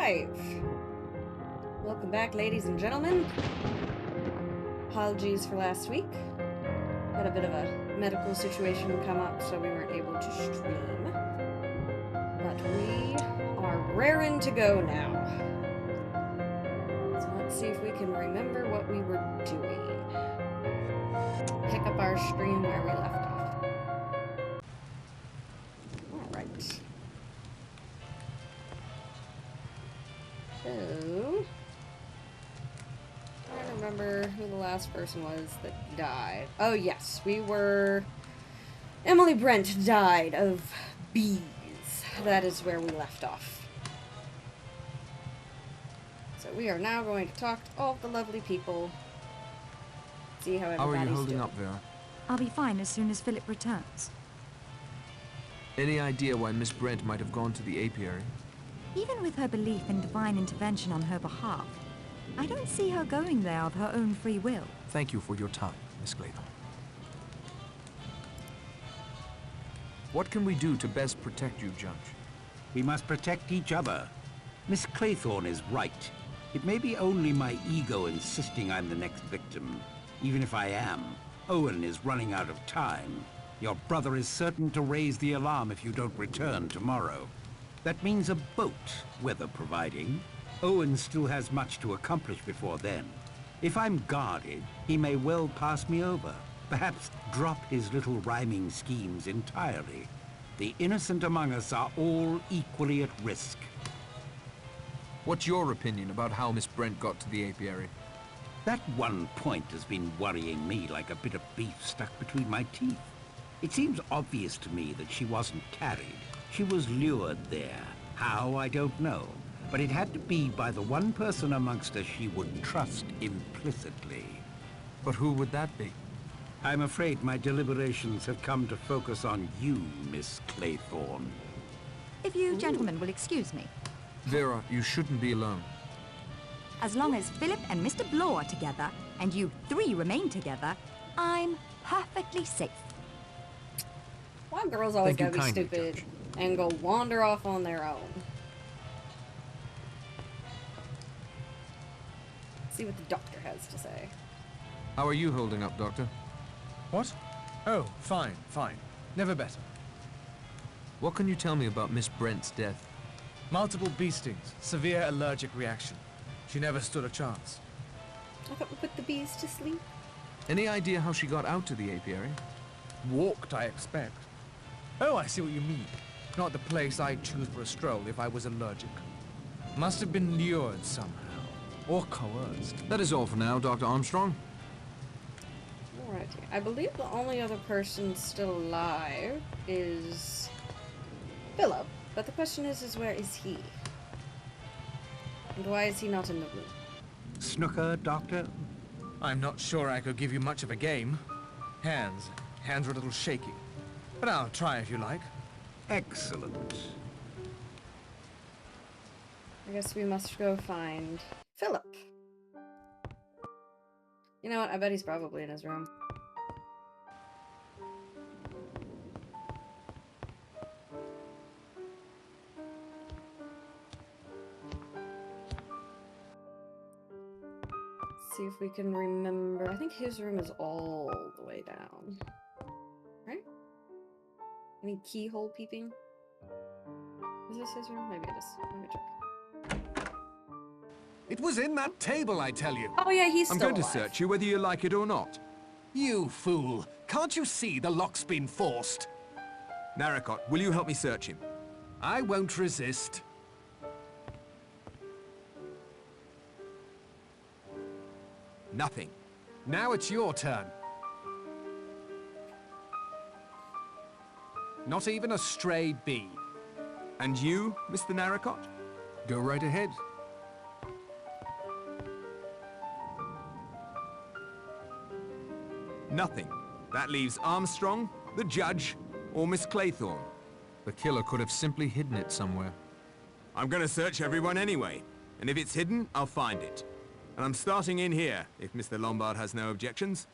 5. Welcome back, ladies and gentlemen. Apologies for last week. Had a bit of a medical situation come up, so we weren't able to stream. But we are raring to go now. So let's see if we can remember what we were doing. Pick up our stream where we left off. Alright. So, I don't remember who the last person was that died. Oh yes, Emily Brent died of bees. That is where we left off. So we are now going to talk to all the lovely people. See how everybody's doing. How are you holding up, Vera? I'll be fine as soon as Philip returns. Any idea why Miss Brent might have gone to the apiary? Even with her belief in divine intervention on her behalf, I don't see her going there of her own free will. Thank you for your time, Miss Clayton. What can we do to best protect you, Judge? We must protect each other. Miss Claythorne is right. It may be only my ego insisting I'm the next victim. Even if I am, Owen is running out of time. Your brother is certain to raise the alarm if you don't return tomorrow. That means a boat, weather providing. Owen still has much to accomplish before then. If I'm guarded, he may well pass me over. Perhaps drop his little rhyming schemes entirely. The innocent among us are all equally at risk. What's your opinion about how Miss Brent got to the apiary? That one point has been worrying me like a bit of beef stuck between my teeth. It seems obvious to me that she wasn't carried. She was lured there. How, I don't know. But it had to be by the one person amongst us she would trust implicitly. But who would that be? I'm afraid my deliberations have come to focus on you, Miss Claythorne. If you gentlemen will excuse me. Vera, you shouldn't be alone. As long as Philip and Mr. Blow are together, and you three remain together, I'm perfectly safe. Why girls always Thank you gotta be kindly, stupid Judge. and go wander off on their own? See what the doctor has to say. How are you holding up, Doctor? What? Oh, fine, fine. Never better. What can you tell me about Miss Brent's death? Multiple bee stings, severe allergic reaction. She never stood a chance. I thought we put the bees to sleep. Any idea how she got out to the apiary? Walked, I expect. Oh, I see what you mean. Not the place I'd choose for a stroll if I was allergic. Must have been lured somehow. Or coerced. That is all for now, Dr. Armstrong. Alrighty. I believe the only other person still alive is Philip. But the question is where is he? And why is he not in the room? Snooker, Doctor? I'm not sure I could give you much of a game. Hands are a little shaky. But I'll try if you like. Excellent. I guess we must go find Philip. You know what? I bet he's probably in his room. See if we can remember. I think his room is all the way down. Right? Any keyhole peeping? Is this his room? Maybe it is. Let me check. It was in that table, I tell you. Oh yeah, he's I'm still going to alive. search you whether you like it or not. You fool! Can't you see the lock's been forced? Narracott, will you help me search him? I won't resist. Nothing. Now it's your turn. Not even a stray bee. And you, Mr. Narracott? Go right ahead. Nothing. That leaves Armstrong, the judge, or Miss Claythorne. The killer could have simply hidden it somewhere. I'm gonna search everyone anyway, and if it's hidden, I'll find it. And I'm starting in here, if Mr. Lombard has no objections.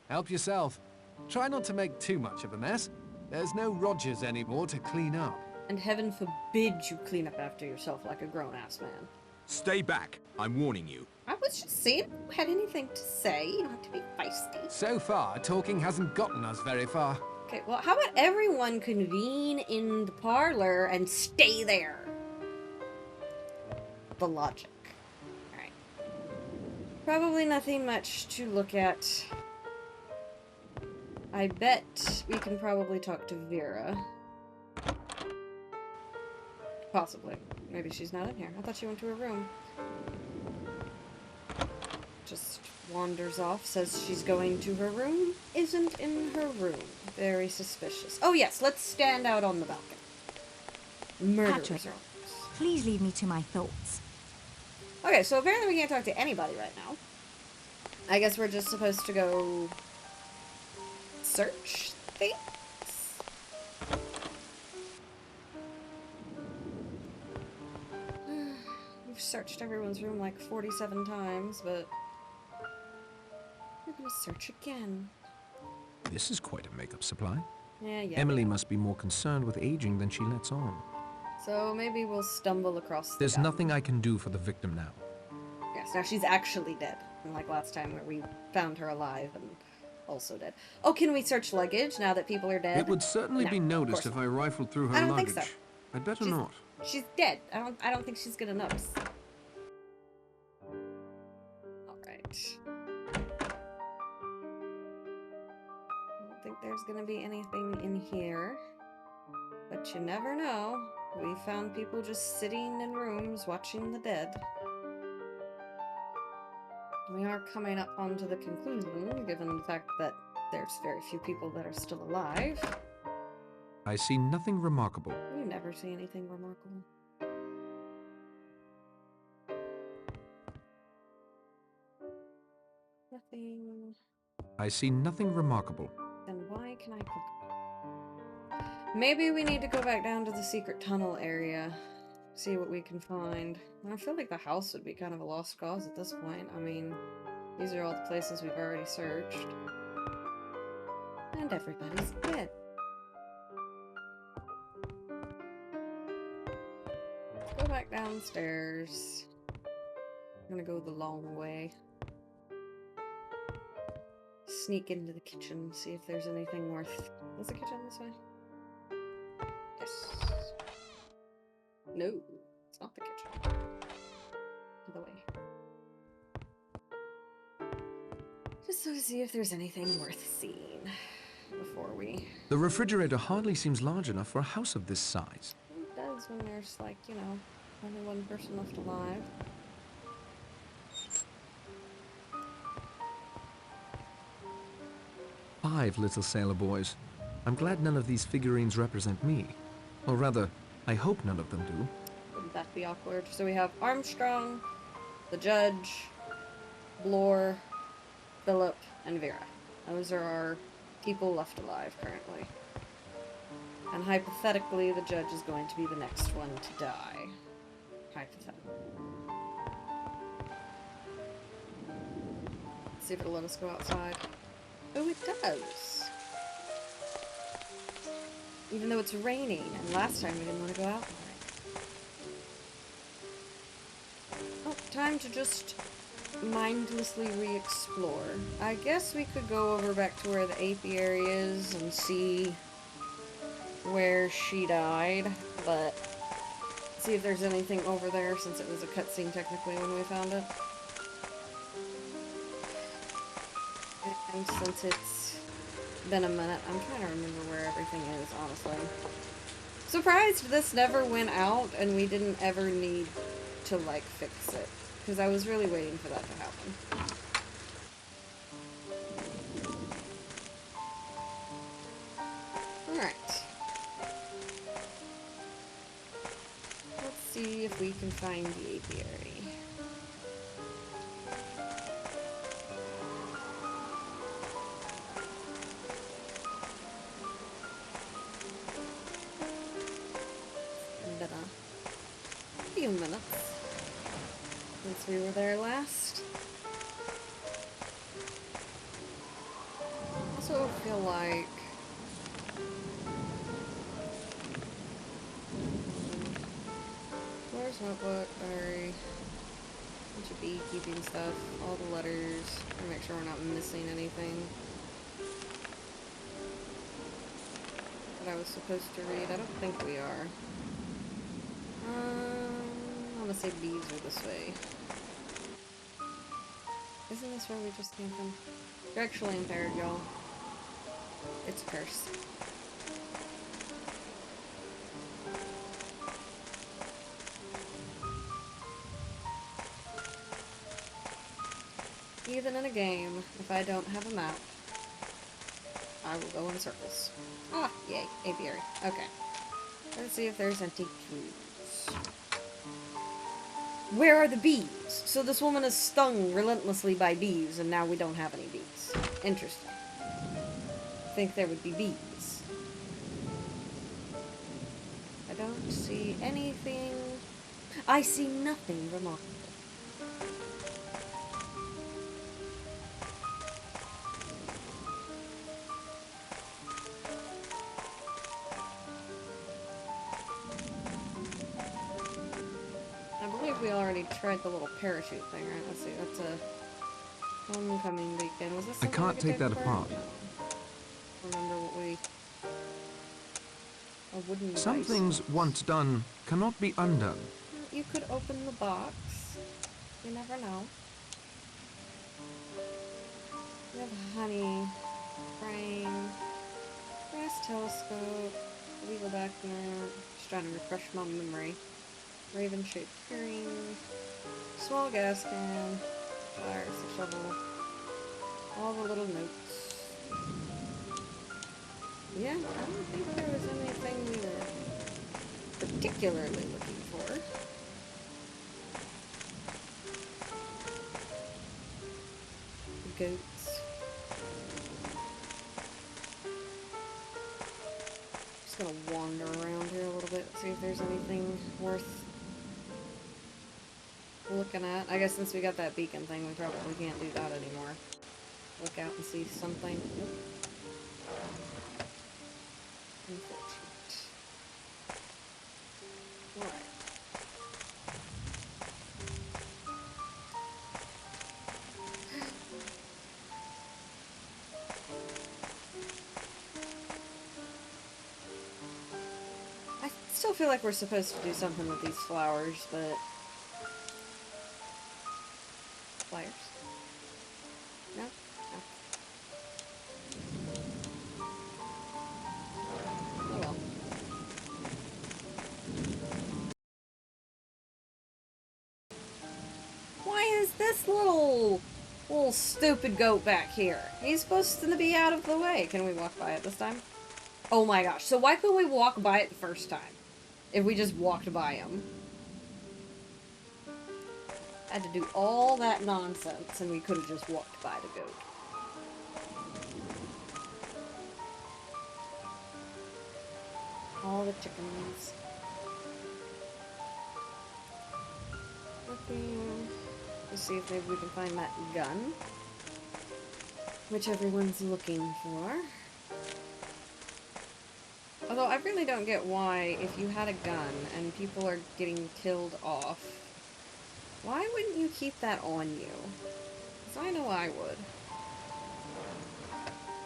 Help yourself. Try not to make too much of a mess. There's no Rogers anymore to clean up. And heaven forbid you clean up after yourself like a grown-ass man. Stay back. I'm warning you. I was just seeing who had anything to say. You don't have to be feisty. So far, talking hasn't gotten us very far. Okay, well, how about everyone convene in the parlor and stay there? The logic. Alright. Probably nothing much to look at. I bet we can probably talk to Vera. Possibly. Maybe she's not in here. I thought she went to her room. Just wanders off, says she's going to her room, isn't in her room. Very suspicious. Oh yes, let's stand out on the balcony. Murderer's Patrick. rooms. Please leave me to my thoughts. Okay, so apparently we can't talk to anybody right now. I guess we're just supposed to go search things? We've searched everyone's room like 47 times, but we're gonna search again. This is quite a makeup supply. Yeah. Emily must be more concerned with aging than she lets on. So maybe we'll stumble across the There's guy. nothing I can do for the victim now. Yes, now she's actually dead. Unlike last time where we found her alive and also dead. Oh, can we search luggage now that people are dead? It would certainly No, be of noticed course if I rifled through her I don't luggage. think so. I'd better She's- not. She's dead. I don't think she's gonna notice. Alright. I don't think there's gonna be anything in here. But you never know. We found people just sitting in rooms watching the dead. We are coming up onto the conclusion, given the fact that there's very few people that are still alive. I see nothing remarkable. You never see anything remarkable. Nothing. I see nothing remarkable. Then why can I cook? Maybe we need to go back down to the secret tunnel area. See what we can find. I feel like the house would be kind of a lost cause at this point. I mean, these are all the places we've already searched. And everybody's dead. Let's go back downstairs. I'm gonna go the long way. Sneak into the kitchen, see if there's anything worth... Is the kitchen this way? Yes. No, it's not the kitchen. Other way. Just so to see if there's anything worth seeing before we... The refrigerator hardly seems large enough for a house of this size. It does when there's, like, you know, only one person left alive. Five little sailor boys. I'm glad none of these figurines represent me. Or rather, I hope none of them do. Wouldn't that be awkward? So we have Armstrong, the judge, Blore, Philip, and Vera. Those are our people left alive currently. And hypothetically, the judge is going to be the next one to die. Hypothetically. Let's see if it'll let us go outside. Oh, it does! Even though it's raining, and last time we didn't want to go out in the rain. Oh, time to just mindlessly re-explore. I guess we could go over back to where the apiary is and see where she died, but see if there's anything over there since it was a cutscene technically when we found it. And since it's been a minute, I'm trying to remember where everything is, honestly. Surprised this never went out and we didn't ever need to, like, fix it. Because I was really waiting for that to happen. Alright. Let's see if we can find the apiary. A few minutes since we were there last. Also feel like where's notebook, diary? Bunch of beekeeping stuff, all the letters, to make sure we're not missing anything that I was supposed to read. I don't think we are. I'm gonna say bees are this way. Isn't this where we just came from? You're actually impaired, y'all. It's a curse. Even in a game, if I don't have a map, I will go in circles. Ah, yay, apiary. Okay. Let's see if there's empty clues. Where are the bees? So this woman is stung relentlessly by bees, and now we don't have any bees. Interesting. Think there would be bees. I don't see anything. I see nothing remarkable. I believe we already tried the little parachute thing, right? Let's see, that's a homecoming weekend. Was this I something can't we could take that apart. Remember what we... A wooden Some dice. things once done cannot be undone. You could open the box. You never know. We have honey, frame, brass telescope, legal document. Just trying to refresh my memory. Raven-shaped herring, small gas can, pliers, a shovel, all the little notes. Yeah, I don't think there was anything we were particularly looking for. Goats. Just gonna wander around here a little bit, see if there's anything worth looking at. I guess since we got that beacon thing, we probably can't do that anymore. Look out and see something. Nope. Unfortunate. Alright. I still feel like we're supposed to do something with these flowers, but... Flyers? No? No. Oh well. Why is this little stupid goat back here? He's supposed to be out of the way. Can we walk by it this time? Oh my gosh. So why couldn't we walk by it the first time? If we just walked by him. Had to do all that nonsense and we could have just walked by the goat. All the chickens. Looking. Let's see if maybe we can find that gun. Which everyone's looking for. Although I really don't get why, if you had a gun and people are getting killed off, why wouldn't you keep that on you? Because I know I would.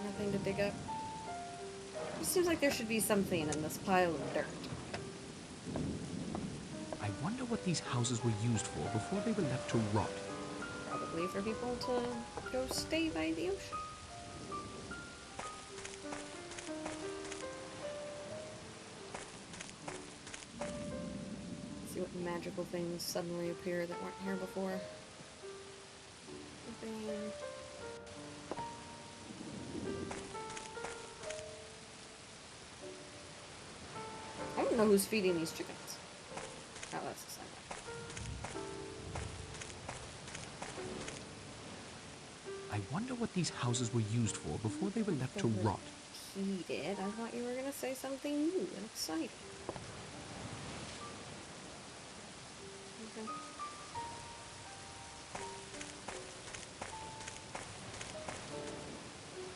Nothing to dig up. It seems like there should be something in this pile of dirt. I wonder what these houses were used for before they were left to rot. Probably for people to go stay by the ocean. See what magical things suddenly appear that weren't here before. Nothing. I don't know who's feeding these chickens. Oh, that's the same one. I wonder what these houses were used for before they were left to rot. Heated. I thought you were gonna say something new and exciting. Okay.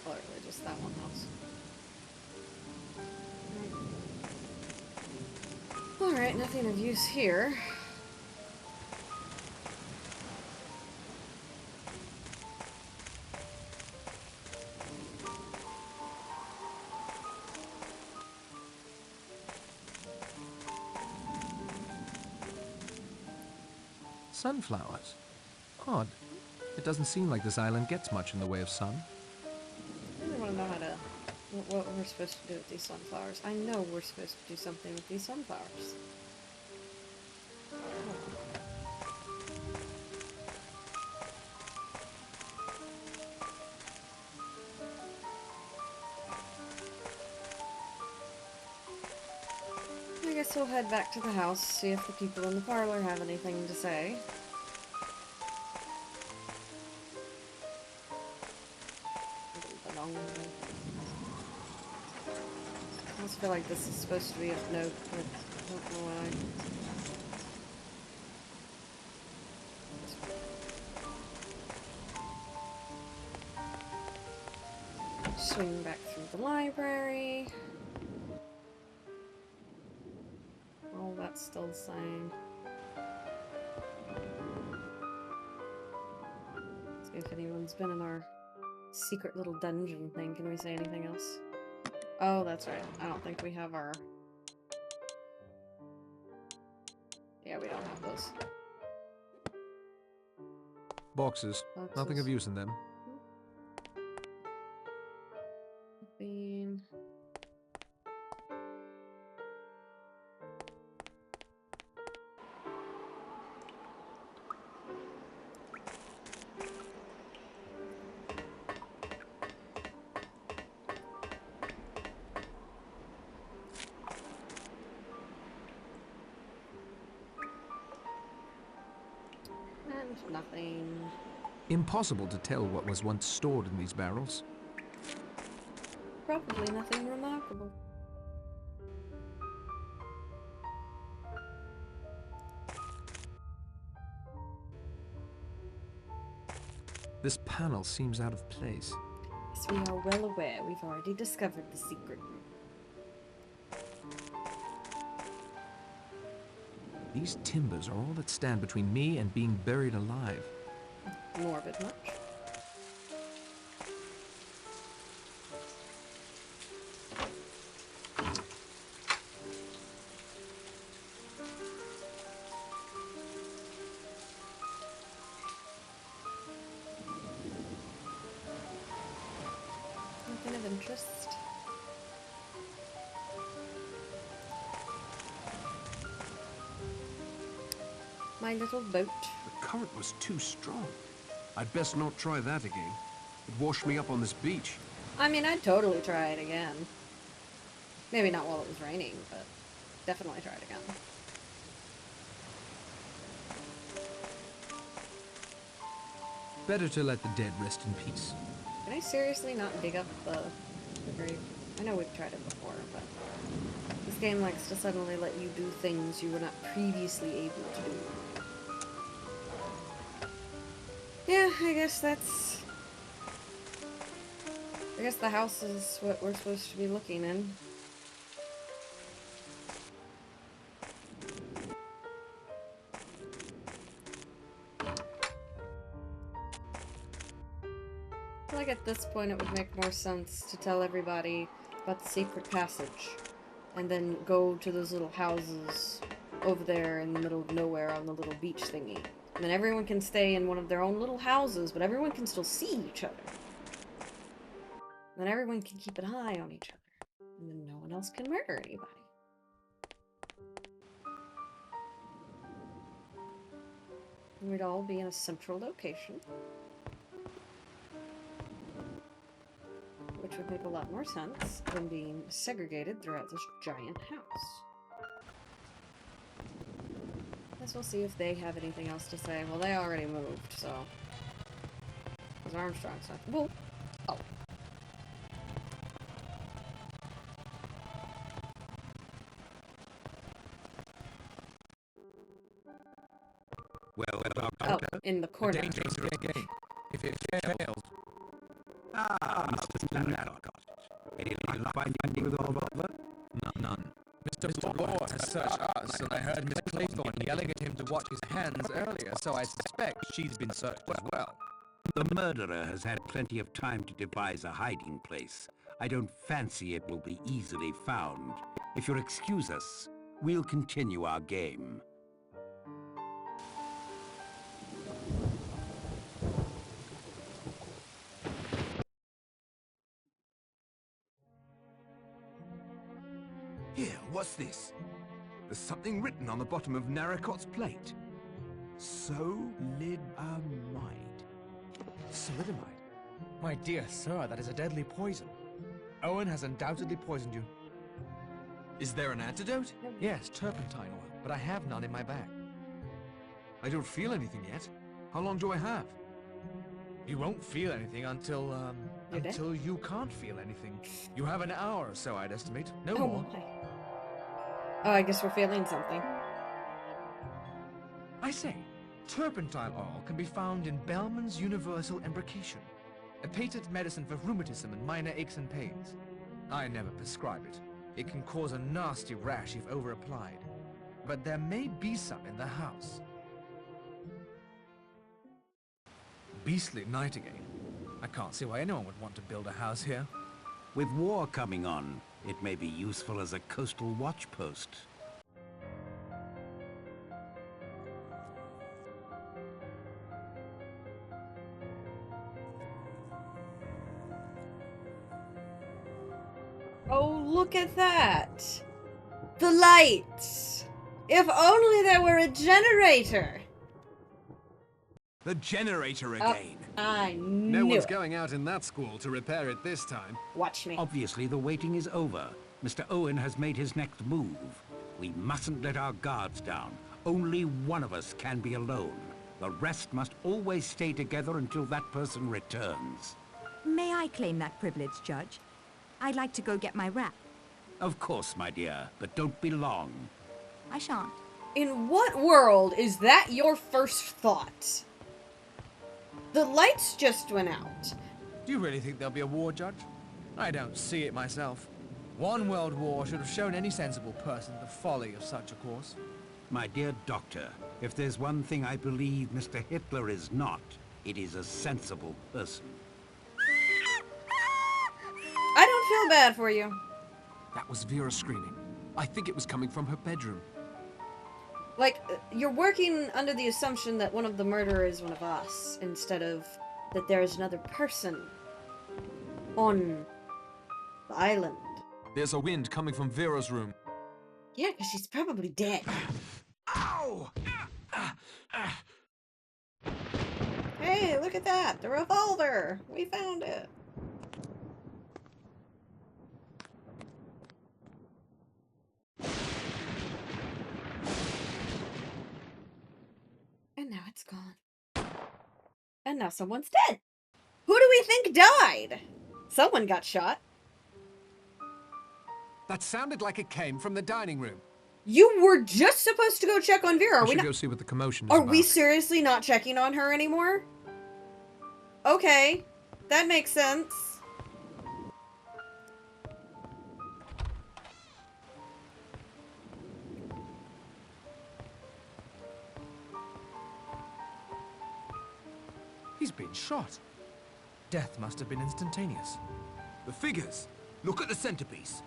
Clearly just that one house. Alright, nothing of use here. Sunflowers? Odd. It doesn't seem like this island gets much in the way of sun. I really want to know how to... what we're supposed to do with these sunflowers. I know we're supposed to do something with these sunflowers. I guess we'll head back to the house, see if the people in the parlor have anything to say. I almost feel like this is supposed to be of note, but I don't know why. Swing back through the library. Oh, that's still the same. See if anyone's been in our secret little dungeon thing. Can we say anything else? Oh, that's right. I don't think we have our... Yeah, we don't have those. Boxes. Nothing of use in them. Bean. And nothing. Impossible to tell what was once stored in these barrels. Probably nothing remarkable. This panel seems out of place. Yes, we are well aware. We've already discovered the secret room. These timbers are all that stand between me and being buried alive. Morbid much? Nothing of interest. My little boat. The current was too strong. I'd best not try that again. It'd wash me up on this beach. I mean, I'd totally try it again. Maybe not while it was raining, but definitely try it again. Better to let the dead rest in peace. Can I seriously not dig up the grave? I know we've tried it before, but this game likes to suddenly let you do things you were not previously able to do. Yeah, I guess the house is what we're supposed to be looking in. I feel like at this point it would make more sense to tell everybody about the secret passage and then go to those little houses over there in the middle of nowhere on the little beach thingy. And then everyone can stay in one of their own little houses, but everyone can still see each other. And then everyone can keep an eye on each other. And then no one else can murder anybody. And we'd all be in a central location. Which would make a lot more sense than being segregated throughout this giant house. Guess we'll see if they have anything else to say. Well, they already moved, so... Because Armstrong's not... Whoa! Oh. Well, Oh, Doctor. in the corner. Dangerous game. If it fails, Mr. Stanley. Any luck finding with all of them? none. Mr. Bloor has searched us, and I heard Miss Claythorne yelling at him to watch his hands earlier, so I suspect she's been searched as well. The murderer has had plenty of time to devise a hiding place. I don't fancy it will be easily found. If you'll excuse us, we'll continue our game. something written on the bottom of Narracot's plate. Solidamide. Solidomide? My dear sir, that is a deadly poison. Owen has undoubtedly poisoned you. Is there an antidote? Yes, turpentine oil, but I have none in my bag. I don't feel anything yet. How long do I have? You won't feel anything until, You're dead? until you can't feel anything. You have an hour or so, I'd estimate. No Oh more. my. Oh, I guess we're feeling something. I say, turpentine oil can be found in Bellman's Universal Embrocation, a patent medicine for rheumatism and minor aches and pains. I never prescribe it. It can cause a nasty rash if over-applied. But there may be some in the house. Beastly night again. I can't see why anyone would want to build a house here. With war coming on, it may be useful as a coastal watch post. Oh, look at that! The lights! If only there were a generator! The generator Oh, again. I No knew one's it. going out in that school to repair it this time. Watch me. Obviously, the waiting is over. Mr. Owen has made his next move. We mustn't let our guards down. Only one of us can be alone. The rest must always stay together until that person returns. May I claim that privilege, Judge? I'd like to go get my wrap. Of course, my dear, but don't be long. I shan't. In what world is that your first thought? The lights just went out. Do you really think there'll be a war, Judge? I don't see it myself. One world war should have shown any sensible person the folly of such a course. My dear doctor, if there's one thing I believe Mr. Hitler is not, it is a sensible person. I don't feel bad for you. That was Vera screaming. I think it was coming from her bedroom. Like, you're working under the assumption that one of the murderers is one of us, instead of that there is another person on the island. There's a wind coming from Vera's room. Yeah, because she's probably dead. Ow! Hey, look at that! The revolver! We found it! And now it's gone. And now someone's dead! Who do we think died? Someone got shot. That sounded like it came from the dining room. You were just supposed to go check on Vera. I Are we should not? go see what the commotion is Are about. we seriously not checking on her anymore? Okay, that makes sense. He's been shot. Death must have been instantaneous. The figures. Look at the centerpiece.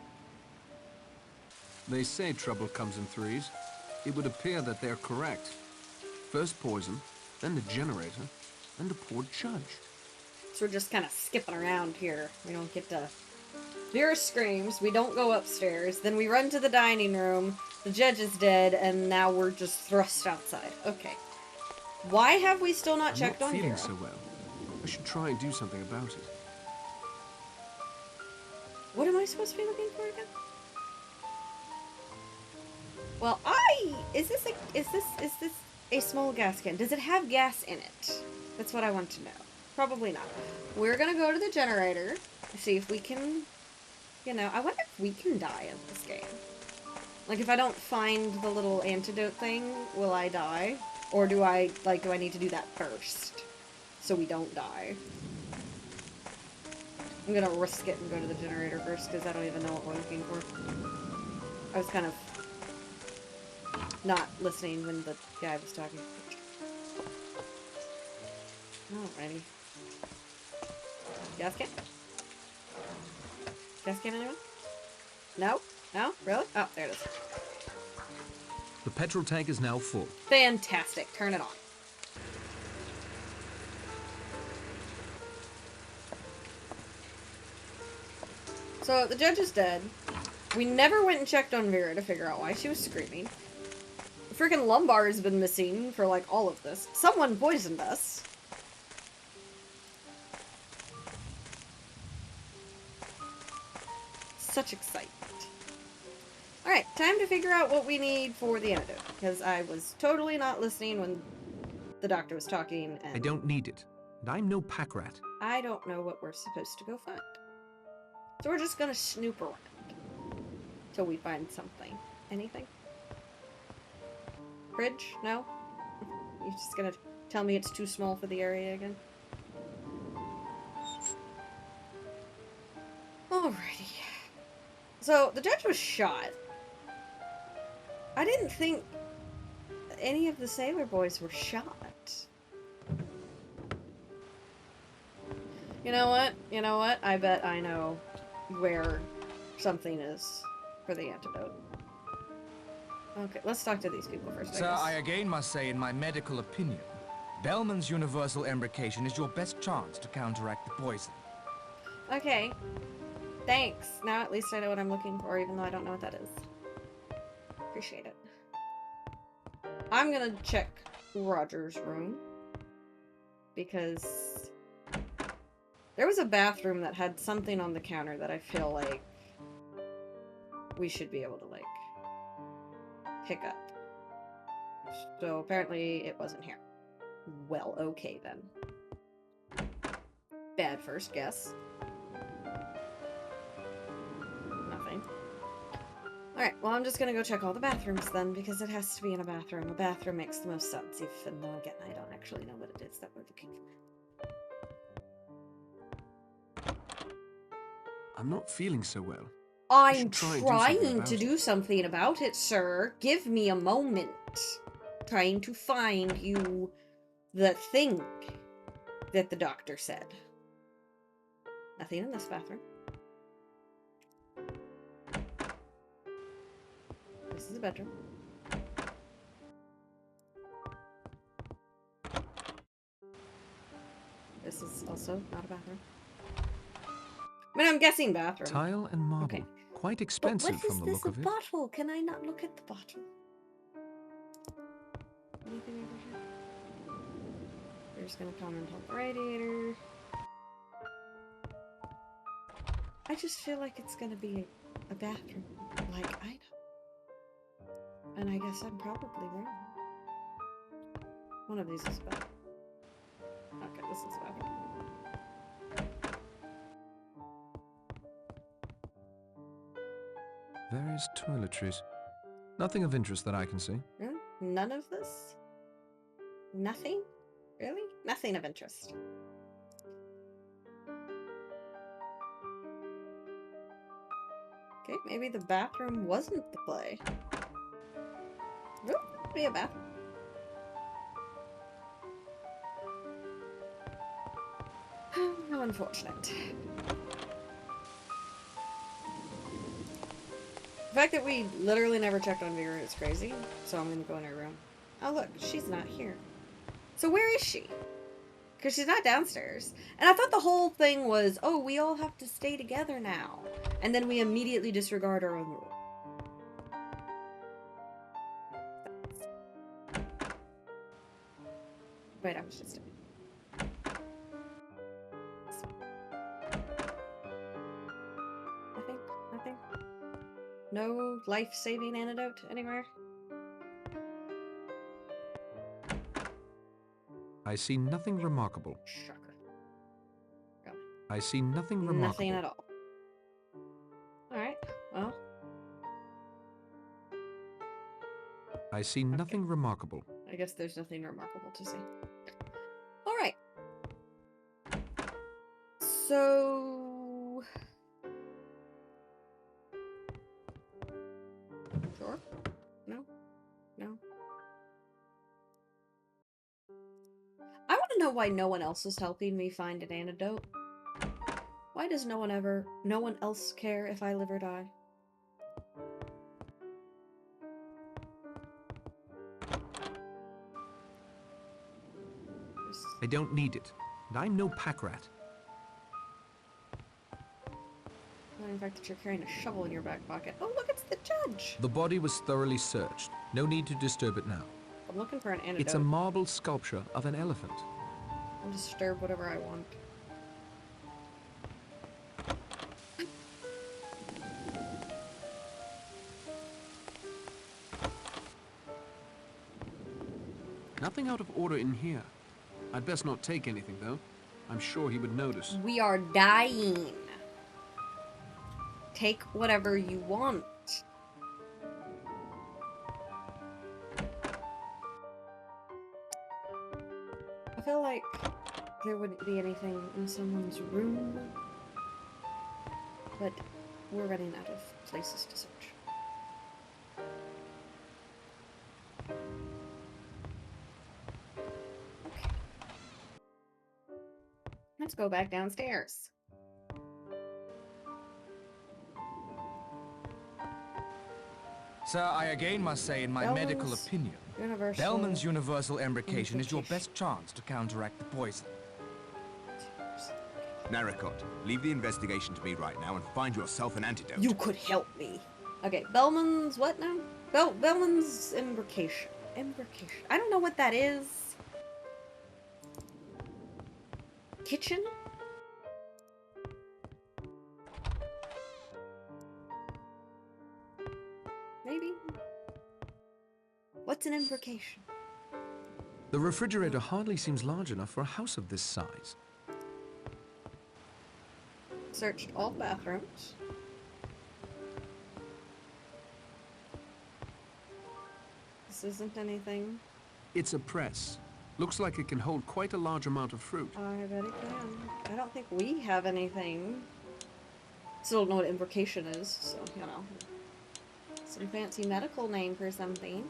They say trouble comes in threes. It would appear that they're correct. First poison, then the generator, and a poor judge. So we're just kind of skipping around here. We don't get to... Vera screams, we don't go upstairs, then we run to the dining room, the judge is dead, and now we're just thrust outside. Okay. Why have we still not checked I'm on not feeling Vera? so well. I should try and do something about it. What am I supposed to be looking for again? Well, is this a small gas can? Does it have gas in it? That's what I want to know. Probably not. We're gonna go to the generator, see if we can, you know, I wonder if we can die in this game. Like, if I don't find the little antidote thing, will I die? Or do I need to do that first? So we don't die. I'm gonna risk it and go to the generator first, because I don't even know what we're looking for. I was kind of not listening when the guy was talking. Alrighty. Gas can? Gas can, anyone? No? No? Really? Oh, there it is. The petrol tank is now full. Fantastic. Turn it on. So, the judge is dead. We never went and checked on Vera to figure out why she was screaming. Freaking Lombard has been missing for, like, all of this. Someone poisoned us. Such excitement. Alright, time to figure out what we need for the antidote. Because I was totally not listening when the doctor was talking, and I don't need it. And I'm no pack rat. I don't know what we're supposed to go find. So we're just gonna snoop around. Till we find something. Anything? Fridge? No? You're just gonna tell me it's too small for the area again? Alrighty. So, the judge was shot. I didn't think any of the sailor boys were shot. You know what? You know what? I bet I know where something is for the antidote. Okay, let's talk to these people first, Sir, I again must say, in my medical opinion, Bellman's universal embrocation is your best chance to counteract the poison. Okay. Thanks. Now at least I know what I'm looking for, even though I don't know what that is. Appreciate it. I'm gonna check Roger's room. Because there was a bathroom that had something on the counter that I feel like we should be able to, like, pick up. So apparently it wasn't here. Well, okay then. Bad first guess. Nothing. Alright, well I'm just gonna go check all the bathrooms then, because it has to be in a bathroom. A bathroom makes the most sense, even though again I don't actually know what it is that we're looking for. I'm not feeling so well. I'm try and do something trying about to it. do something about it, sir. Give me a moment. Trying to find you the thing that the doctor said. Nothing in this bathroom. This is a bedroom. This is also not a bathroom. I mean, I'm guessing bathroom. Tile and marble. Okay. Quite But expensive what is from the this look of it. bottle? Can I not look at the bottle? Anything over here? We're just gonna comment on the radiator. I just feel like it's gonna be a bathroom, like I know. And I guess I'm probably wrong. One of these is a bathroom. Okay, this is a bathroom. Various toiletries. Nothing of interest that I can see. Really? None of this? Nothing? Really? Nothing of interest. Okay, maybe the bathroom wasn't the play. Nope, could be a bathroom. How unfortunate. The fact that we literally never checked on Vera is crazy, so I'm gonna go in her room. Oh look, she's not here. So where is she? Because she's not downstairs. And I thought the whole thing was, oh, we all have to stay together now. And then we immediately disregard our own rule. Wait, I was just... Nothing? No life-saving antidote anywhere? I see nothing remarkable. Shocker. Really? I see nothing remarkable. Nothing at all. Alright, well. I see nothing remarkable. I guess there's nothing remarkable to see. Alright. So... Sure? No? No? I want to know why no one else is helping me find an antidote. Why does no one else care if I live or die? I don't need it. And I'm no pack rat. I the fact that you're carrying a shovel in your back pocket. Oh, look, it's the judge! The body was thoroughly searched. No need to disturb it now. I'm looking for an antidote. It's a marble sculpture of an elephant. I'll disturb whatever I want. Nothing out of order in here. I'd best not take anything, though. I'm sure he would notice. We are dying. Take whatever you want. I feel like there wouldn't be anything in someone's room, but we're running out of places to search. Okay. Let's go back downstairs. Sir, I again must say, in my medical Bellman's opinion, Universal Bellman's universal embrocation is your Embrocation. best chance to counteract the poison. Naricot, leave the investigation to me right now and find yourself an antidote. You could help me. Okay, Bellman's what now? Bellman's Embrocation. Embrocation. I don't know what that is. Kitchen? Maybe? What's an invocation? The refrigerator hardly seems large enough for a house of this size. Searched all bathrooms. This isn't anything. It's a press. Looks like it can hold quite a large amount of fruit. I bet it can. I don't think we have anything. Still don't know what invocation is, so, you know. Some fancy medical name for something.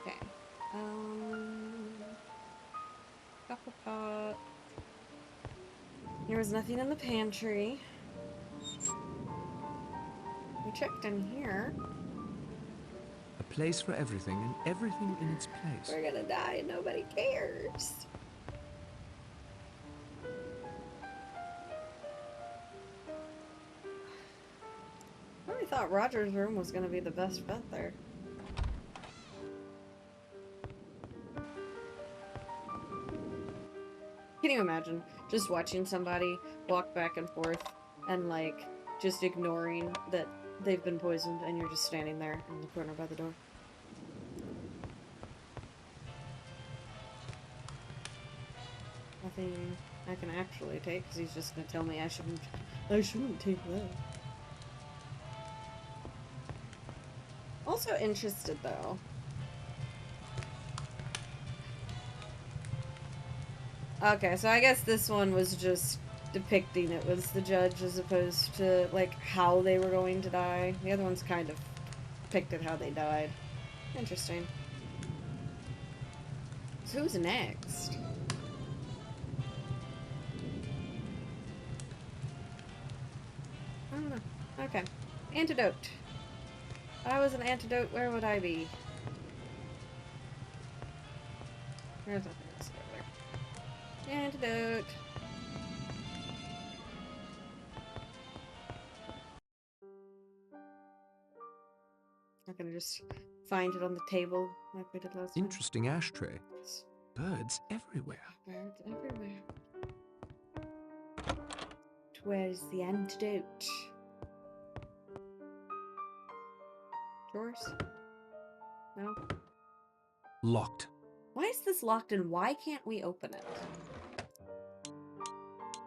Okay. Copper pot. There was nothing in the pantry. We checked in here. A place for everything and everything in its place. We're gonna die and nobody cares. I really thought Roger's room was gonna be the best bet there. Can you imagine just watching somebody walk back and forth and like just ignoring that they've been poisoned and you're just standing there in the corner by the door? Nothing I can actually take because he's just gonna tell me I shouldn't take that. Also interested though. Okay, so I guess this one was just depicting it was the judge as opposed to like how they were going to die. The other one's kind of depicted how they died. Interesting. So who's next? I don't know. Okay. Antidote. If I was an antidote, where would I be? There's nothing else over there. Antidote. Not gonna just find it on the table like we did last time. Interesting ashtray. Birds everywhere. Birds everywhere. Where's the antidote? Drawers? No? Locked. Why is this locked and why can't we open it?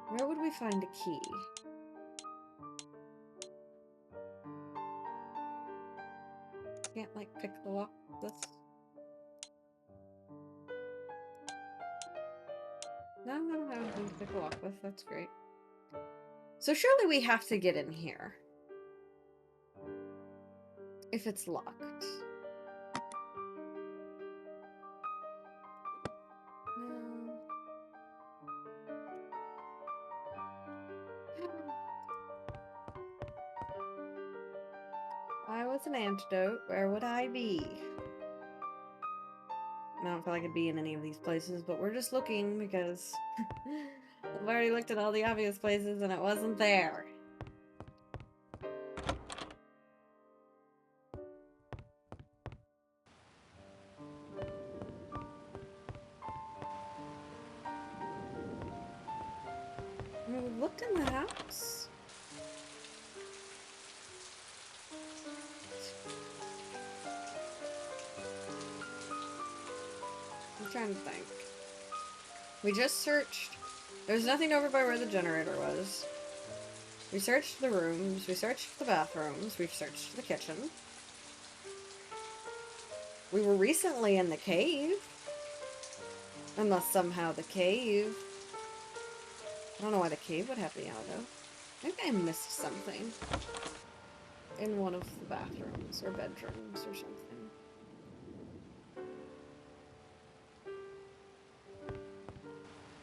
Where would we find a key? Can't like pick the lock with this? No, I don't have anything to pick the lock with. That's great. So surely we have to get in here. If it's locked. No. If I was an antidote, where would I be? I don't feel like I'd be in any of these places, but we're just looking because I've already looked at all the obvious places and it wasn't there. I mean, we looked in the house. I'm trying to think. We just searched. There's nothing over by where the generator was. We searched the rooms, we searched the bathrooms, we've searched the kitchen. We were recently in the cave. Unless somehow the cave... I don't know why the cave would have the auto. Maybe I missed something. In one of the bathrooms or bedrooms or something.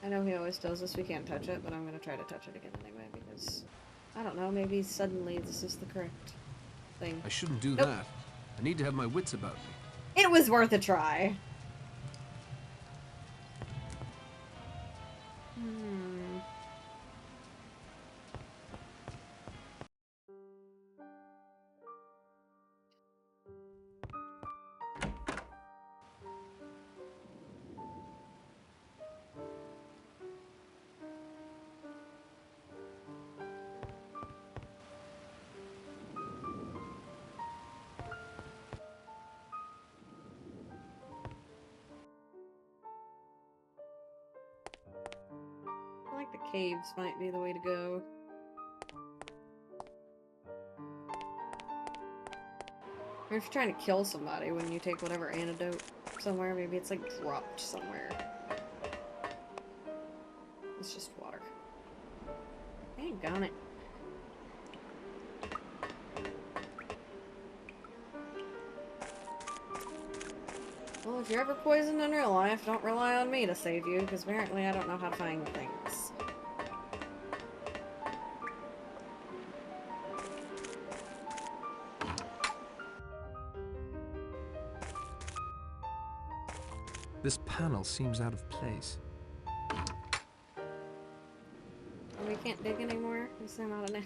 I know he always tells us we can't touch it, but I'm gonna try to touch it again anyway because... I don't know, maybe suddenly this is the correct thing. I shouldn't do Nope. that. I need to have my wits about me. It was worth a try. I like the caves might be the way to go. Or if you're trying to kill somebody when you take whatever antidote somewhere, maybe it's like dropped somewhere. It's just water. Dang it. Well, if you're ever poisoned in real life, don't rely on me to save you, because apparently I don't know how to find things. This panel seems out of place. We can't dig anymore? Is there not an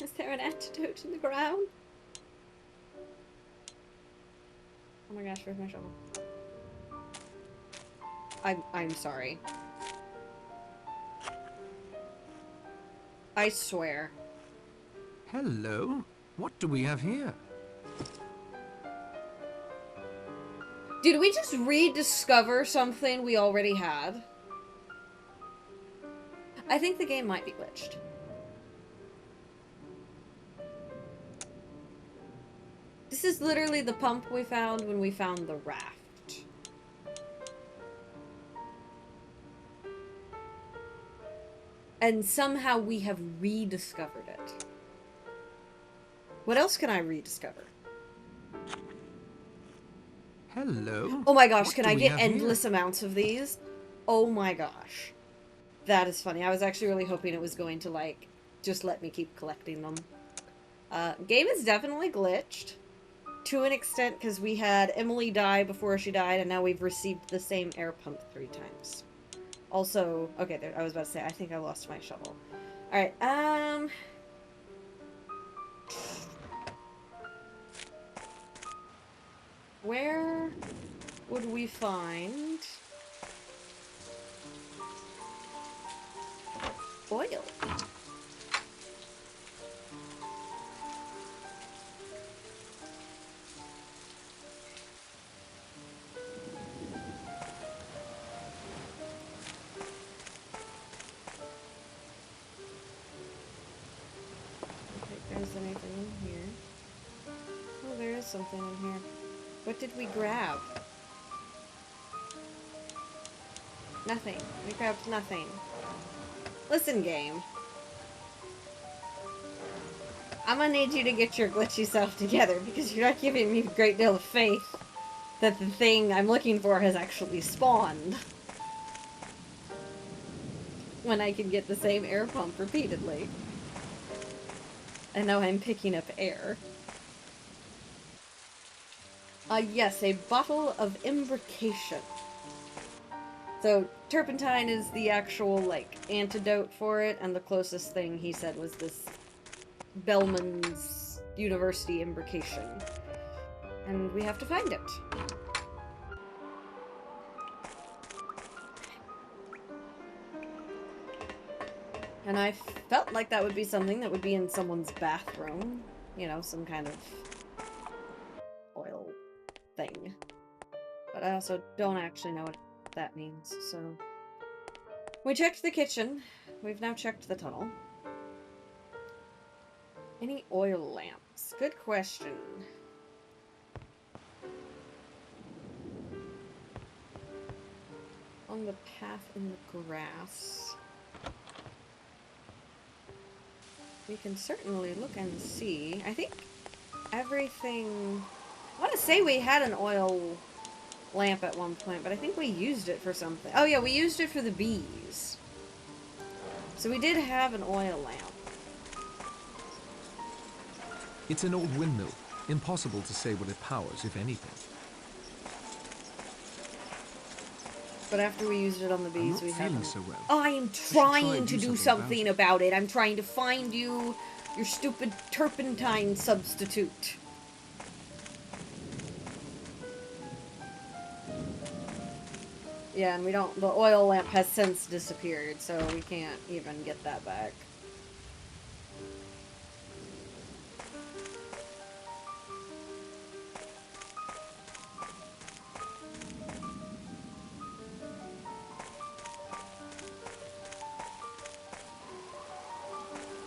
is there an antidote in the ground? Oh my gosh, where's my shovel? I'm sorry. I swear. Hello? What do we have here? Did we just rediscover something we already had? I think the game might be glitched. This is literally the pump we found when we found the raft. And somehow we have rediscovered it. What else can I rediscover? Hello? Oh my gosh, What can do I we get have endless here? amounts of these? Oh my gosh. That is funny. I was actually really hoping it was going to, like, just let me keep collecting them. Game is definitely glitched. To an extent, because we had Emily die before she died, and now we've received the same air pump 3 times. Also, okay, there, I was about to say, I think I lost my shovel. Alright, where would we find oil? There's anything in here. Oh, there is something in here. What did we grab? Nothing. We grabbed nothing. Listen, game. I'm gonna need you to get your glitchy self together because you're not giving me a great deal of faith that the thing I'm looking for has actually spawned. When I can get the same air pump repeatedly. And now I'm picking up air. Yes, a bottle of imbrication. So turpentine is the actual, like, antidote for it, and the closest thing he said was this Bellman's University imbrication. And we have to find it. And I felt like that would be something that would be in someone's bathroom. You know, some kind of oil thing. But I also don't actually know what that means, so... We checked the kitchen. We've now checked the tunnel. Any oil lamps? Good question. On the path in the grass. We can certainly look and see. I think everything... I want to say we had an oil lamp at one point, but I think we used it for something. Oh yeah, we used it for the bees. So we did have an oil lamp. It's an old windmill. Impossible to say what it powers, if anything. But after we used it on the I'm bees, not we feeling haven't. so well. I am try trying and to do do something something about it. I'm trying to find you your stupid turpentine substitute. Yeah, and we don't... The oil lamp has since disappeared, so we can't even get that back.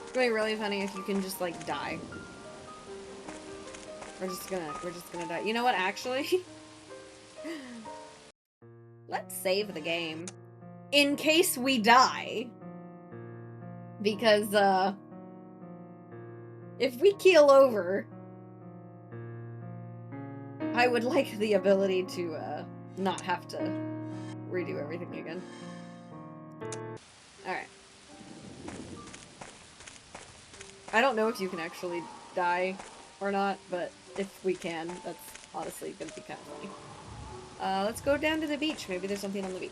It'd be really funny if you can just, like, die. We're just gonna die. You know what, actually? Let's save the game. In case we die. Because, if we keel over, I would like the ability to, not have to redo everything again. Alright. I don't know if you can actually die or not, but if we can, that's honestly gonna be kind of funny. Let's go down to the beach. Maybe there's something on the beach.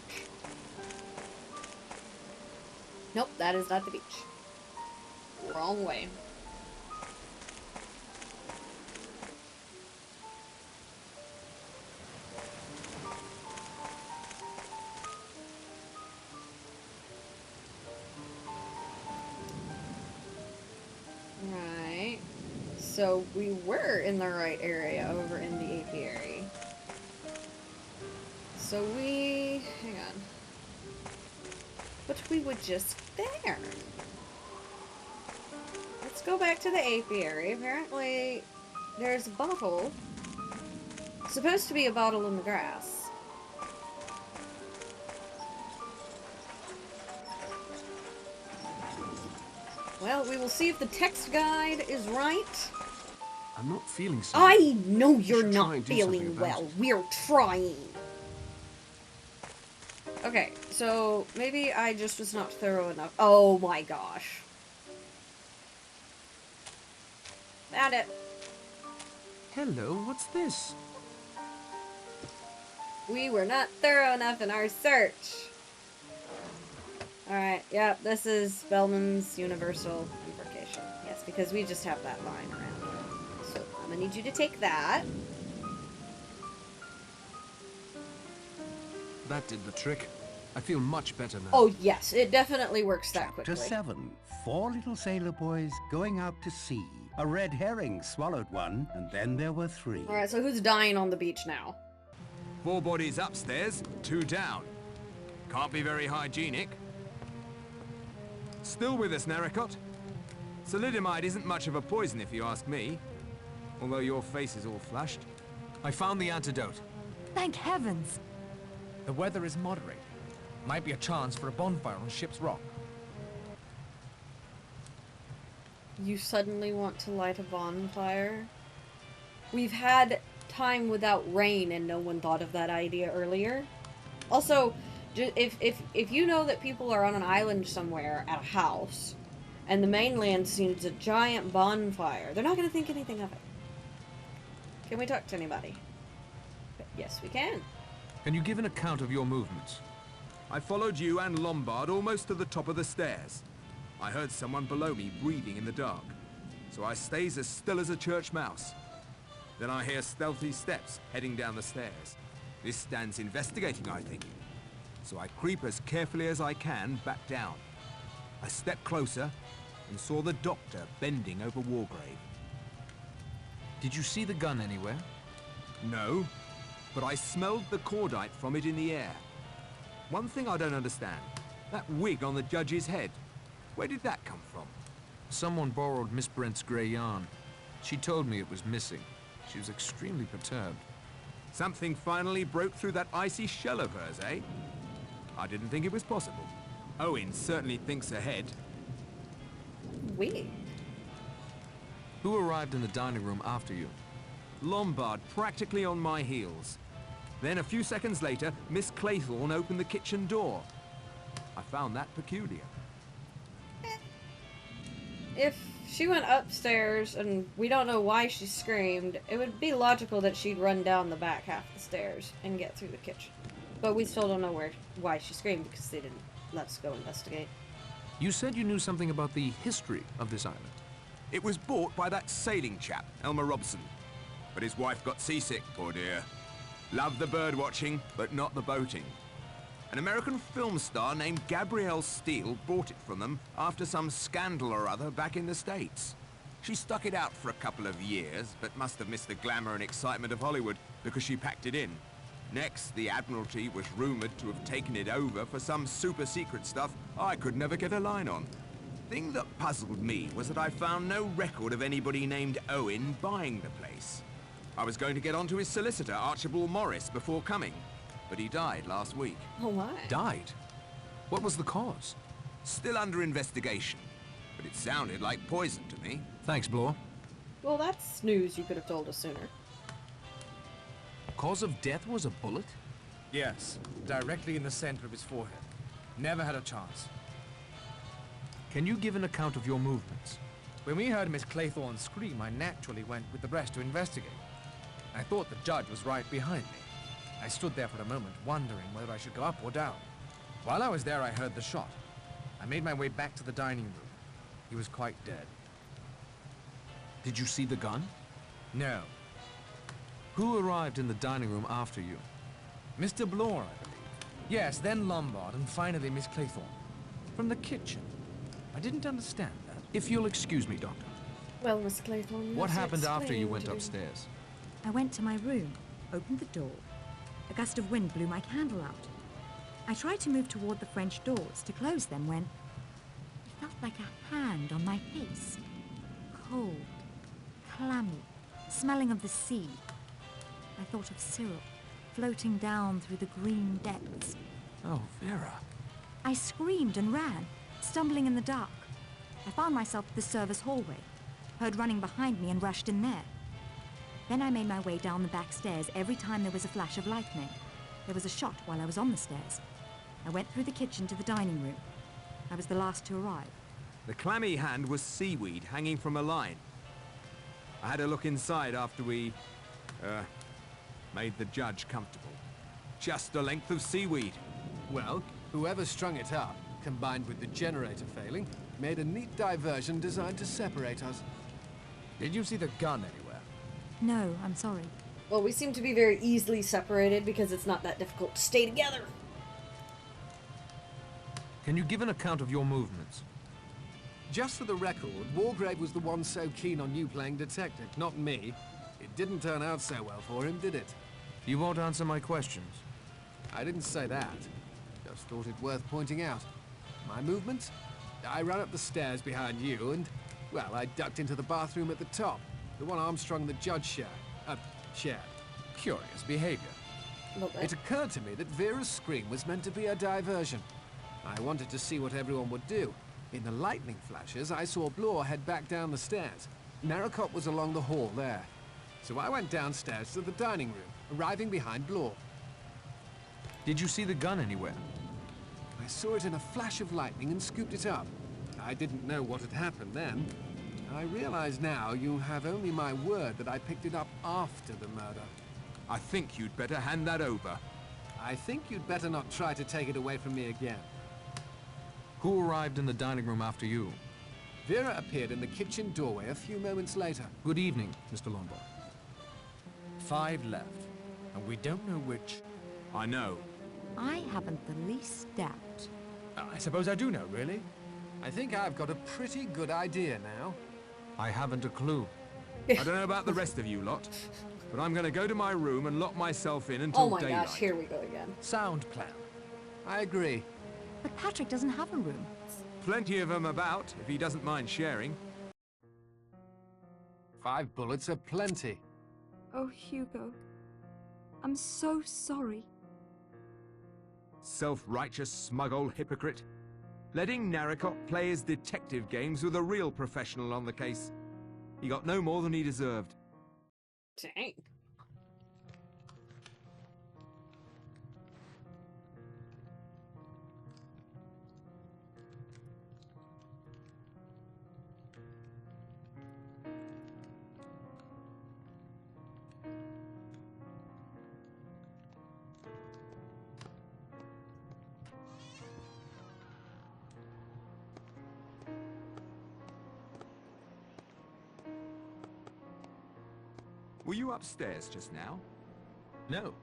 Nope, that is not the beach. Wrong way. Right. So we were in the right area over in the apiary. So we... hang on. But we were just there. Let's go back to the apiary. Apparently, there's a bottle. Supposed to be a bottle in the grass. Well, we will see if the text guide is right. I'm not feeling so I know you're should try not and do something feeling about well. it. We're trying. Okay, so maybe I just was not thorough enough. Oh my gosh. Found it. Hello, what's this? We were not thorough enough in our search. Alright, yep, this is Bellman's Universal Imbrication. Yes, because we just have that line around here. So I'm gonna need you to take that. That did the trick. I feel much better now. Oh yes, it definitely works that Chapter quickly. 7. 4 little sailor boys going out to sea. A red herring swallowed one, and then there were 3. Alright, so who's dying on the beach now? 4 bodies upstairs, 2 down. Can't be very hygienic. Still with us, Narracott? Thalidomide isn't much of a poison if you ask me. Although your face is all flushed. I found the antidote. Thank heavens. The weather is moderating. Might be a chance for a bonfire on Ship's Rock. You suddenly want to light a bonfire? We've had time without rain and no one thought of that idea earlier. Also, if you know that people are on an island somewhere at a house and the mainland sees a giant bonfire, they're not going to think anything of it. Can we talk to anybody? Yes, we can. Can you give an account of your movements? I followed you and Lombard almost to the top of the stairs. I heard someone below me breathing in the dark, so I stays as still as a church mouse. Then I hear stealthy steps heading down the stairs. This stands investigating, I think. So I creep as carefully as I can back down. I stepped closer and saw the doctor bending over Wargrave. Did you see the gun anywhere? No, but I smelled the cordite from it in the air. One thing I don't understand, that wig on the judge's head, where did that come from? Someone borrowed Miss Brent's grey yarn. She told me it was missing. She was extremely perturbed. Something finally broke through that icy shell of hers, eh? I didn't think it was possible. Owen certainly thinks ahead. Weird. Who arrived in the dining room after you? Lombard practically on my heels. Then a few seconds later, Miss Claythorne opened the kitchen door. I found that peculiar. If she went upstairs and we don't know why she screamed, it would be logical that she'd run down the back half of the stairs and get through the kitchen. But we still don't know why she screamed because they didn't let us go investigate. You said you knew something about the history of this island. It was bought by that sailing chap, Elmer Robson. But his wife got seasick, poor dear. Loved the bird watching, but not the boating. An American film star named Gabrielle Steele bought it from them after some scandal or other back in the States. She stuck it out for a couple of years, but must have missed the glamour and excitement of Hollywood because she packed it in. Next, the Admiralty was rumored to have taken it over for some super secret stuff I could never get a line on. Thing that puzzled me was that I found no record of anybody named Owen buying the place. I was going to get onto his solicitor, Archibald Morris, before coming, but he died last week. Oh my. Died? What was the cause? Still under investigation, but it sounded like poison to me. Thanks, Blore. Well, that's news you could have told us sooner. Cause of death was a bullet? Yes, directly in the center of his forehead. Never had a chance. Can you give an account of your movements? When we heard Miss Claythorne scream, I naturally went with the rest to investigate. I thought the judge was right behind me. I stood there for a moment, wondering whether I should go up or down. While I was there, I heard the shot. I made my way back to the dining room. He was quite dead. Did you see the gun? No. Who arrived in the dining room after you? Mr. Blore, I believe. Yes, then Lombard, and finally Miss Claythorne. From the kitchen. I didn't understand that. If you'll excuse me, Doctor. Well, Miss Claythorne, you What have to happened after you explain went to me. upstairs? I went to my room, opened the door. A gust of wind blew my candle out. I tried to move toward the French doors to close them when I felt like a hand on my face. Cold, clammy, smelling of the sea. I thought of syrup floating down through the green depths. Oh, Vera. I screamed and ran, stumbling in the dark. I found myself at the service hallway, heard running behind me and rushed in there. Then I made my way down the back stairs every time there was a flash of lightning. There was a shot while I was on the stairs. I went through the kitchen to the dining room. I was the last to arrive. The clammy hand was seaweed hanging from a line. I had a look inside after we, made the judge comfortable. Just a length of seaweed. Well, whoever strung it up, combined with the generator failing, made a neat diversion designed to separate us. Did you see the gun anywhere? No, I'm sorry. Well, we seem to be very easily separated because it's not that difficult to stay together. Can you give an account of your movements? Just for the record, Wargrave was the one so keen on you playing detective, not me. It didn't turn out so well for him, did it? You won't answer my questions. I didn't say that. Just thought it worth pointing out. My movements? I ran up the stairs behind you and, well, I ducked into the bathroom at the top. The one Armstrong and the judge shared. Curious behavior. A little bit. It occurred to me that Vera's scream was meant to be a diversion. I wanted to see what everyone would do. In the lightning flashes, I saw Blore head back down the stairs. Narracott was along the hall there. So I went downstairs to the dining room, arriving behind Blore. Did you see the gun anywhere? I saw it in a flash of lightning and scooped it up. I didn't know what had happened then. I realize now you have only my word that I picked it up after the murder. I think you'd better hand that over. I think you'd better not try to take it away from me again. Who arrived in the dining room after you? Vera appeared in the kitchen doorway a few moments later. Good evening, Mr. Lombard. 5 left, and we don't know which. I know. I haven't the least doubt. I suppose I do know, really. I think I've got a pretty good idea now. I haven't a clue. I don't know about the rest of you lot, but I'm going to go to my room and lock myself in until Oh my daylight. gosh, here we go again. Sound plan. I agree. But Patrick doesn't have a room. Plenty of them about, if he doesn't mind sharing. 5 bullets are plenty. Oh, Hugo. I'm so sorry. Self-righteous, smug old hypocrite. Letting Narracott play his detective games with a real professional on the case. He got no more than he deserved. Dang. Were you upstairs just now? No.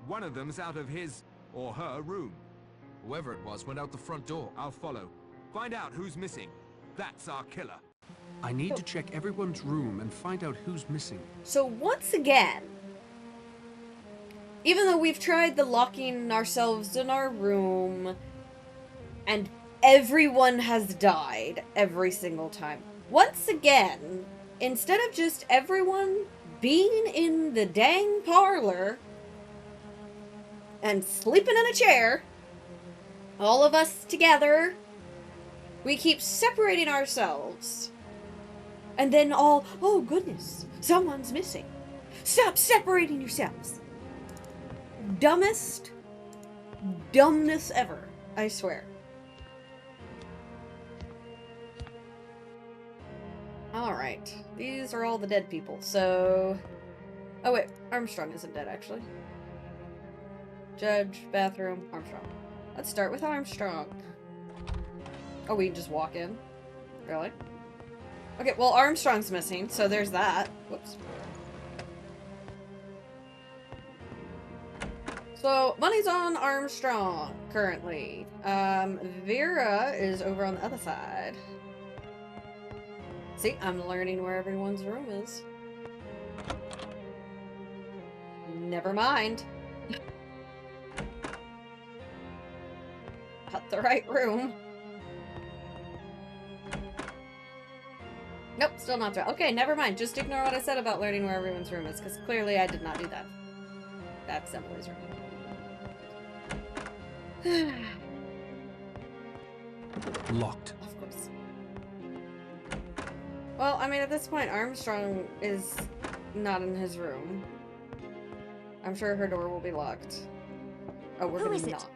One of them's out of his or her room. Whoever it was went out the front door. I'll follow. Find out who's missing. That's our killer. I need to check everyone's room and find out who's missing. So once again, even though we've tried the locking ourselves in our room, and everyone has died every single time, once again, instead of just everyone being in the dang parlor and sleeping in a chair, all of us together, we keep separating ourselves. And then all, oh goodness, someone's missing. Stop separating yourselves. Dumbest dumbness ever, I swear. Alright, these are all the dead people, so... Oh wait, Armstrong isn't dead, actually. Judge, bathroom, Armstrong. Let's start with Armstrong. Oh, we just walk in? Really? Okay, well, Armstrong's missing, so there's that. Whoops. So, money's on Armstrong, currently. Vera is over on the other side. See, I'm learning where everyone's room is. Never mind. Not the right room. Nope, still not right. Okay, never mind. Just ignore what I said about learning where everyone's room is, because clearly I did not do that. That's Emily's room. Locked. Of course. Well, I mean, at this point, Armstrong is not in his room. I'm sure her door will be locked. Oh, we're Who gonna is it? knock.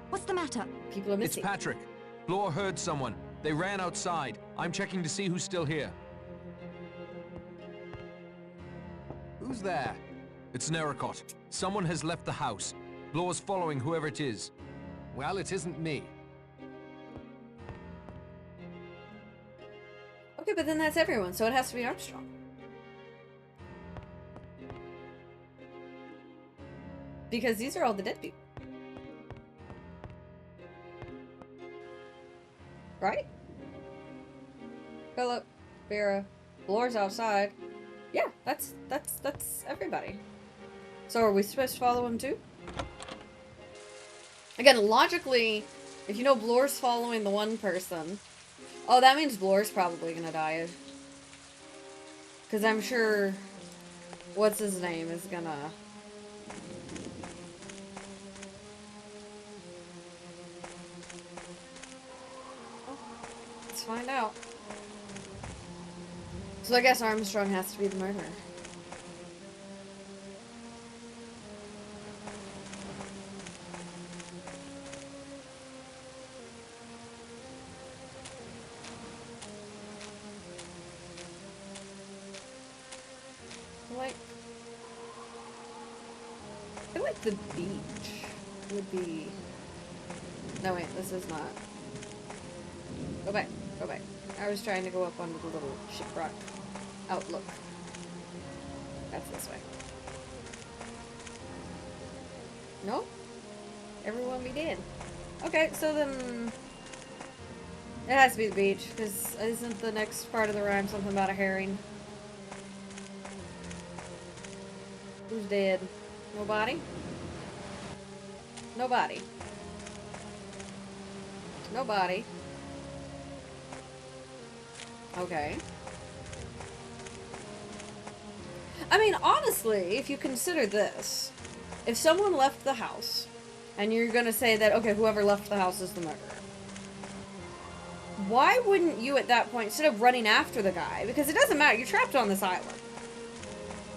What's the matter? People are It's missing. Patrick. Blore heard someone. They ran outside. I'm checking to see who's still here. Who's there? It's Narracott. Someone has left the house. Blore's following whoever it is. Well, it isn't me. Okay, but then that's everyone, so it has to be Armstrong. Because these are all the dead people. Right? Philip, Vera, Blore's outside. Yeah, that's everybody. So are we supposed to follow him too? Again, logically, if you know Blore's following the one person, oh, that means Blore's probably gonna die. Because I'm sure, what's his name is gonna... Let's find out. So I guess Armstrong has to be the murderer. I feel like the beach. would be... No, wait, this is not. Go back, go back. I was trying to go up onto the little shipwreck outlook. That's this way. Nope. Everyone be dead. Okay, so then... It has to be the beach, because isn't the next part of the rhyme something about a herring? Who's dead? Nobody? Nobody. Nobody. Okay. I mean, honestly, if you consider this, if someone left the house, and you're gonna say that, okay, whoever left the house is the murderer, why wouldn't you at that point, instead of running after the guy, because it doesn't matter, you're trapped on this island.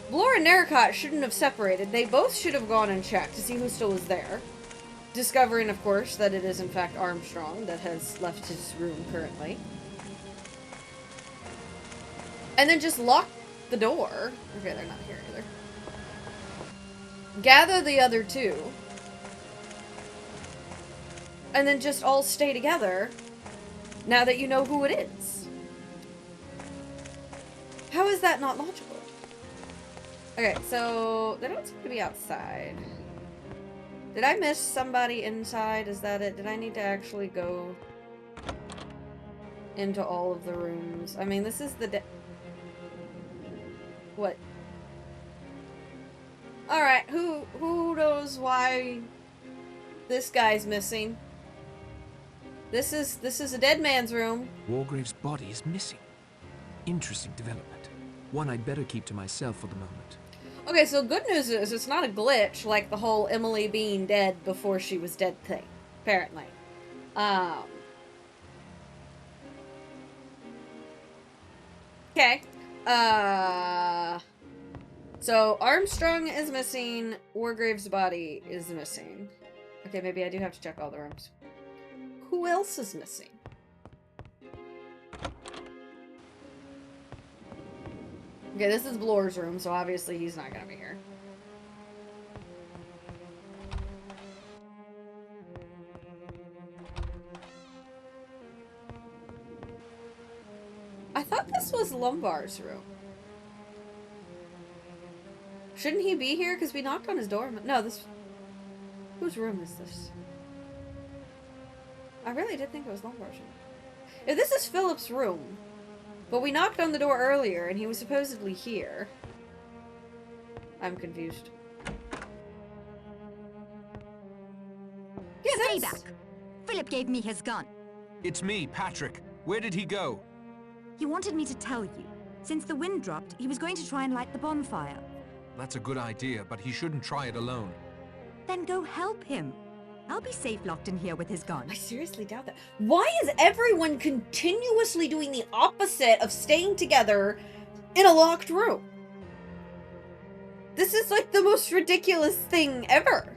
Blore and Narracott shouldn't have separated. They both should have gone and checked to see who still was there. Discovering, of course, that it is in fact Armstrong that has left his room currently. And then just lock the door. Okay, they're not here either. Gather the other two. And then just all stay together now that you know who it is. How is that not logical? Okay, so they don't seem to be outside. Did I miss somebody inside? Is that it? Did I need to actually go into all of the rooms? I mean, this is the what? Alright, who knows why this guy's missing? This is a dead man's room. Wargrave's body is missing. Interesting development. One I'd better keep to myself for the moment. Okay, so good news is it's not a glitch like the whole Emily being dead before she was dead thing, apparently. Okay. So Armstrong is missing, Wargrave's body is missing. Okay, maybe I do have to check all the rooms. Who else is missing? Okay, this is Blore's room, so obviously he's not gonna be here. I thought this was Lombard's room. Shouldn't he be here? Because we knocked on his door. No, this... Whose room is this? I really did think it was Lombard's room. If this is Philip's room... But we knocked on the door earlier, and he was supposedly here. I'm confused. Yeah, Stay back! Philip gave me his gun. It's me, Patrick. Where did he go? He wanted me to tell you. Since the wind dropped, he was going to try and light the bonfire. That's a good idea, but he shouldn't try it alone. Then go help him. I'll be safe locked in here with his gun. I seriously doubt that. Why is everyone continuously doing the opposite of staying together in a locked room? This is like the most ridiculous thing ever.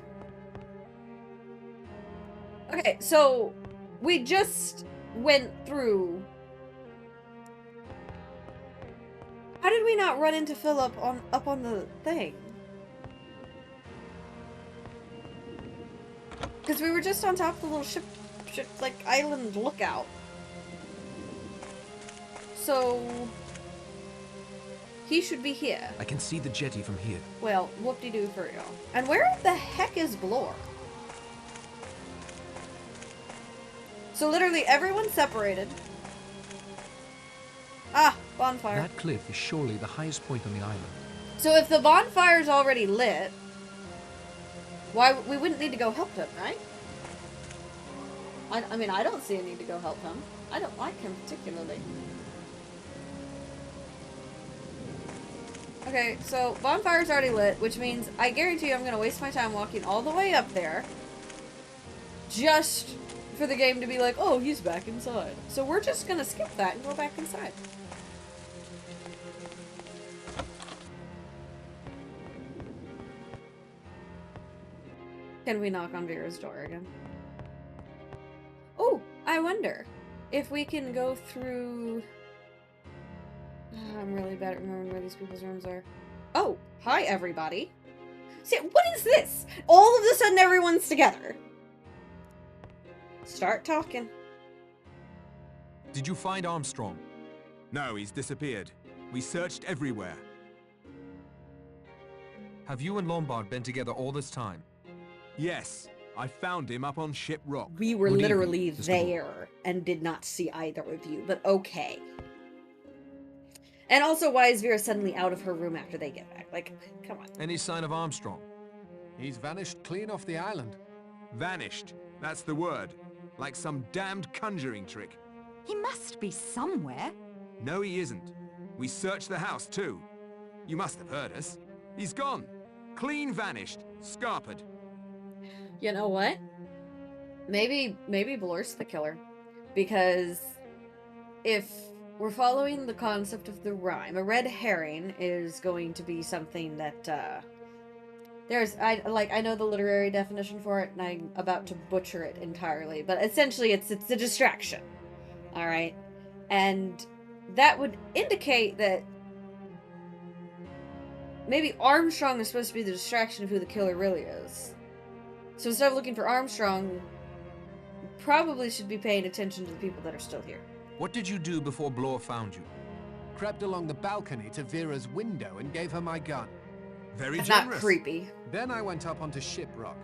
Okay, so we just went through... How did we not run into Philip up on the thing? Because we were just on top of the little ship, like, island lookout. So... He should be here. I can see the jetty from here. Well, whoop-de-doo for y'all. And where the heck is Blore? So literally everyone separated. Ah, bonfire. That cliff is surely the highest point on the island. So if the bonfire's already lit, why we wouldn't need to go help him, right? I mean, I don't see a need to go help him. I don't like him particularly. Okay, so bonfire's already lit, which means I guarantee you I'm gonna waste my time walking all the way up there just for the game to be like, oh, he's back inside. So we're just gonna skip that and go back inside. Can we knock on Vera's door again? Oh, I wonder if we can go through... I'm really bad at remembering where these people's rooms are. Oh, hi everybody. See, what is this? All of a sudden, everyone's together. Start talking. Did you find Armstrong? No, he's disappeared. We searched everywhere. Have you and Lombard been together all this time? Yes, I found him up on Ship Rock. We were Good literally evening, Mr. there and did not see either of you, but okay. And also, why is Vera suddenly out of her room after they get back? Like, come on. Any sign of Armstrong? He's vanished clean off the island. Vanished. That's the word. Like some damned conjuring trick. He must be somewhere. No, he isn't. We searched the house, too. You must have heard us. He's gone. Clean vanished. Scarpered. You know what? Maybe Blor's the killer. Because if we're following the concept of the rhyme, a red herring is going to be something that, I know the literary definition for it, and I'm about to butcher it entirely, but essentially it's a distraction. Alright? And that would indicate that maybe Armstrong is supposed to be the distraction of who the killer really is. So instead of looking for Armstrong, we probably should be paying attention to the people that are still here. What did you do before Blore found you? Crept along the balcony to Vera's window and gave her my gun. Very That's generous. not creepy. Then I went up onto Ship Rock.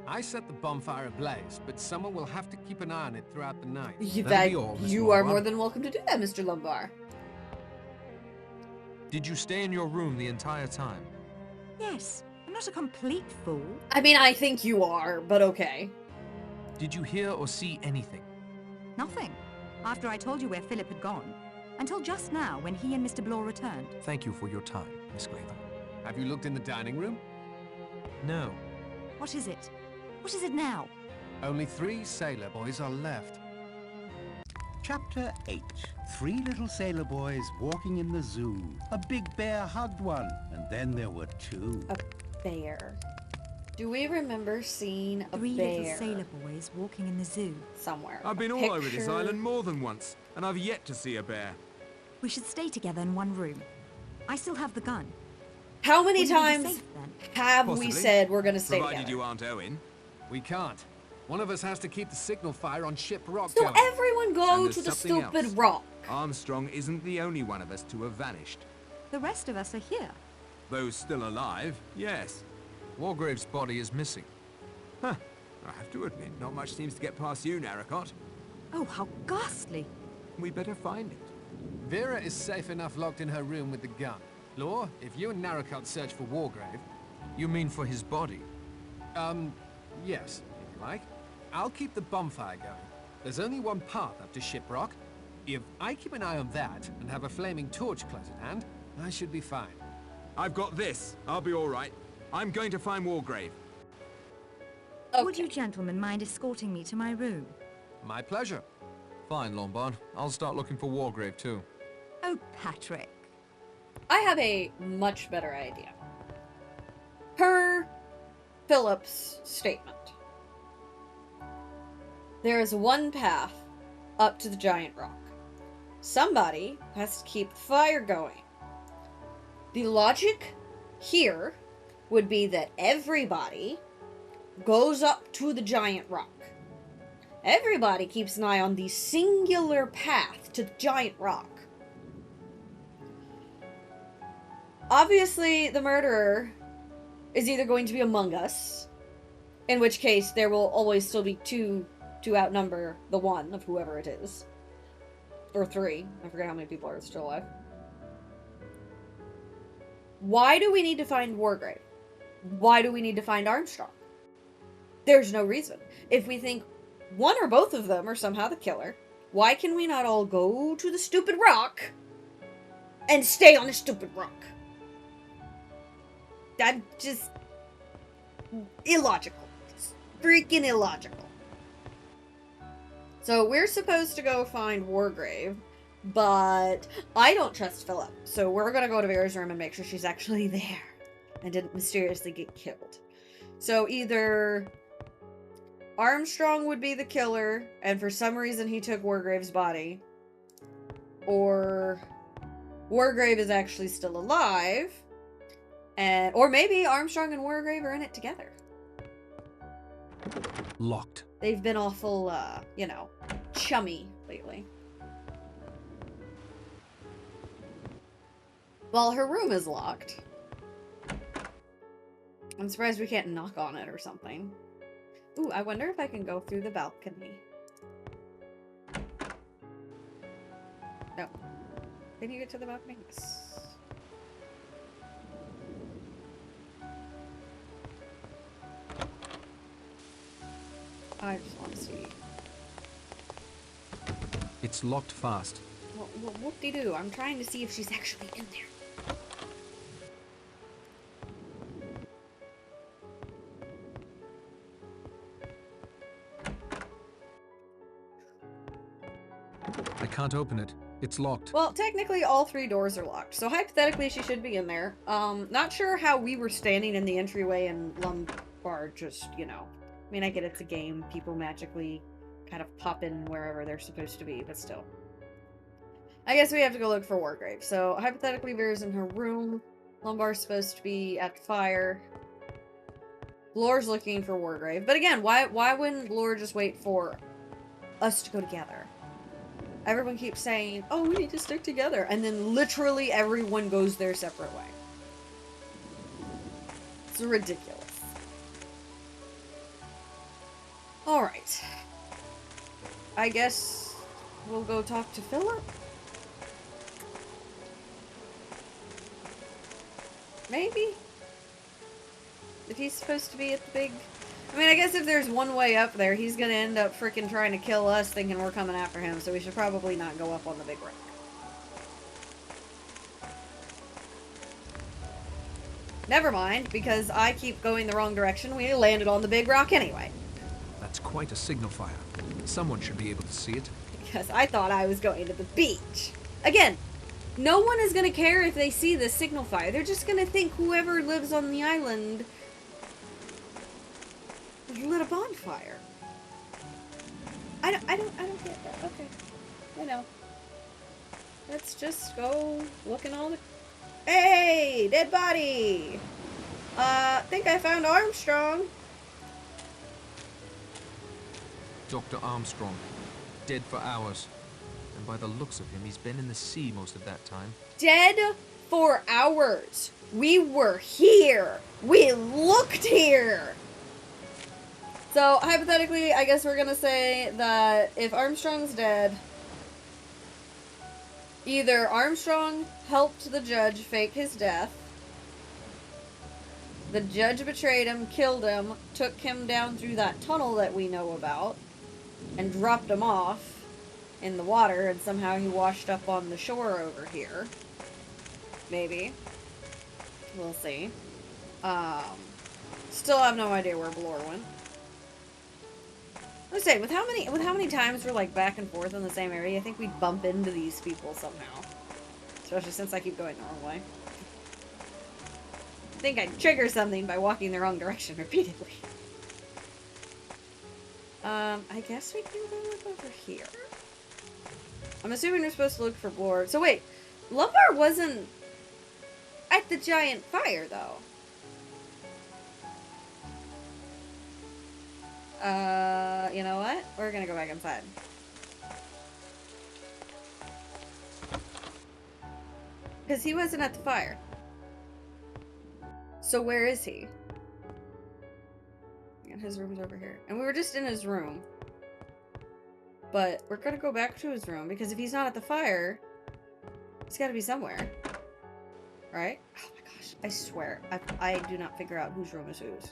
I set the bonfire ablaze, but someone will have to keep an eye on it throughout the night. That'll be all, Miss You are Lombard. more than welcome to do that, Mr. Lombard. Did you stay in your room the entire time? Yes, I'm not a complete fool. I mean, I think you are, but okay. Did you hear or see anything? Nothing. After I told you where Philip had gone. Until just now, when he and Mr. Blore returned. Thank you for your time, Miss Clayton. Have you looked in the dining room? No. What is it? What is it now? Only 3 sailor boys are left. Chapter 8. 3 little sailor boys walking in the zoo. A big bear hugged one, and then there were 2. A bear. Do we remember seeing a 3 bear little sailor boys walking in the zoo. somewhere? I've been A all over this picture? island more than once, and I've yet to see a bear. We should stay together in one room. I still have the gun. How many Wouldn't we be times safe then? have we Possibly. said we're gonna stay Provided together? you aren't Owen. We can't. One of us has to keep the signal fire on Ship Rock So going. everyone go And there's to the something stupid else. rock. Armstrong isn't the only one of us to have vanished. The rest of us are here. Those still alive, yes. Wargrave's body is missing. Huh. I have to admit, not much seems to get past you, Narracott. Oh, how ghastly. We better find it. Vera is safe enough locked in her room with the gun. Law, if you and Narracott search for Wargrave... You mean for his body? Yes, if you like. I'll keep the bonfire going. There's only one path up to Ship Rock. If I keep an eye on that and have a flaming torch close at hand, I should be fine. I've got this. I'll be all right. I'm going to find Wargrave. Okay. Would you gentlemen mind escorting me to my room? My pleasure. Fine, Lombard. I'll start looking for Wargrave, too. Oh, Patrick. I have a much better idea. Per Philip's statement, there is one path up to the giant rock. Somebody has to keep the fire going. The logic here would be that everybody goes up to the giant rock. Everybody keeps an eye on the singular path to the giant rock. Obviously, the murderer is either going to be among us, in which case there will always still be 2 to outnumber the 1 of whoever it is. Or 3. I forget how many people are still alive. Why do we need to find Wargrave? Why do we need to find Armstrong? There's no reason. If we think one or both of them are somehow the killer, why can we not all go to the stupid rock and stay on the stupid rock? That just... illogical. It's freaking illogical. So we're supposed to go find Wargrave, but I don't trust Philip, so we're gonna go to Vera's room and make sure she's actually there and didn't mysteriously get killed. So either Armstrong would be the killer, and for some reason he took Wargrave's body, or Wargrave is actually still alive, And or maybe Armstrong and Wargrave are in it together. Locked. They've been awful, you know, chummy lately. Well, her room is locked. I'm surprised we can't knock on it or something. Ooh, I wonder if I can go through the balcony. No. Can you get to the balcony? Yes. I just want to see. It's locked fast. Well, whoop-de-doo. I'm trying to see if she's actually in there. I can't open it. It's locked. Well, technically all 3 doors are locked, so hypothetically she should be in there. Not sure how we were standing in the entryway and Lombard just, you know. I mean, I get it's a game. People magically kind of pop in wherever they're supposed to be, but still. I guess we have to go look for Wargrave. So, hypothetically, Vera's in her room. Lombard's supposed to be at the fire. Lore's looking for Wargrave. But again, why wouldn't Lore just wait for us to go together? Everyone keeps saying, oh, we need to stick together. And then literally everyone goes their separate way. It's ridiculous. Alright. I guess we'll go talk to Philip? Maybe? If he's supposed to be at the big... I mean, I guess if there's one way up there, he's gonna end up freaking trying to kill us thinking we're coming after him, so we should probably not go up on the big rock. Never mind, because I keep going the wrong direction. We landed on the big rock anyway. That's quite a signal fire. Someone should be able to see it. Because I thought I was going to the beach. Again, no one is gonna care if they see this signal fire. They're just gonna think whoever lives on the island lit a bonfire. I don't get that. Okay. You know. Let's just go look in all the... Hey! Dead body! Think I found Armstrong. Dr. Armstrong. Dead for hours. And by the looks of him, he's been in the sea most of that time. Dead for hours. We were here. We looked here. So, hypothetically, I guess we're gonna say that if Armstrong's dead, either Armstrong helped the judge fake his death, the judge betrayed him, killed him, took him down through that tunnel that we know about, and dropped him off in the water, and somehow he washed up on the shore over here. Maybe. We'll see. Still have no idea where Blore went. Let's say, with how many times we're like back and forth in the same area, I think we'd bump into these people somehow. Especially since I keep going the wrong way. I think I'd trigger something by walking the wrong direction repeatedly. I guess we can go look over here. I'm assuming we're supposed to look for Blore. So wait, Lombard wasn't at the giant fire, though. You know what? We're gonna go back inside. Because he wasn't at the fire. So where is he? And his room's over here. And we were just in his room. But we're gonna go back to his room, because if he's not at the fire, he's gotta be somewhere. Right? Oh my gosh, I swear. I do not figure out whose room is whose.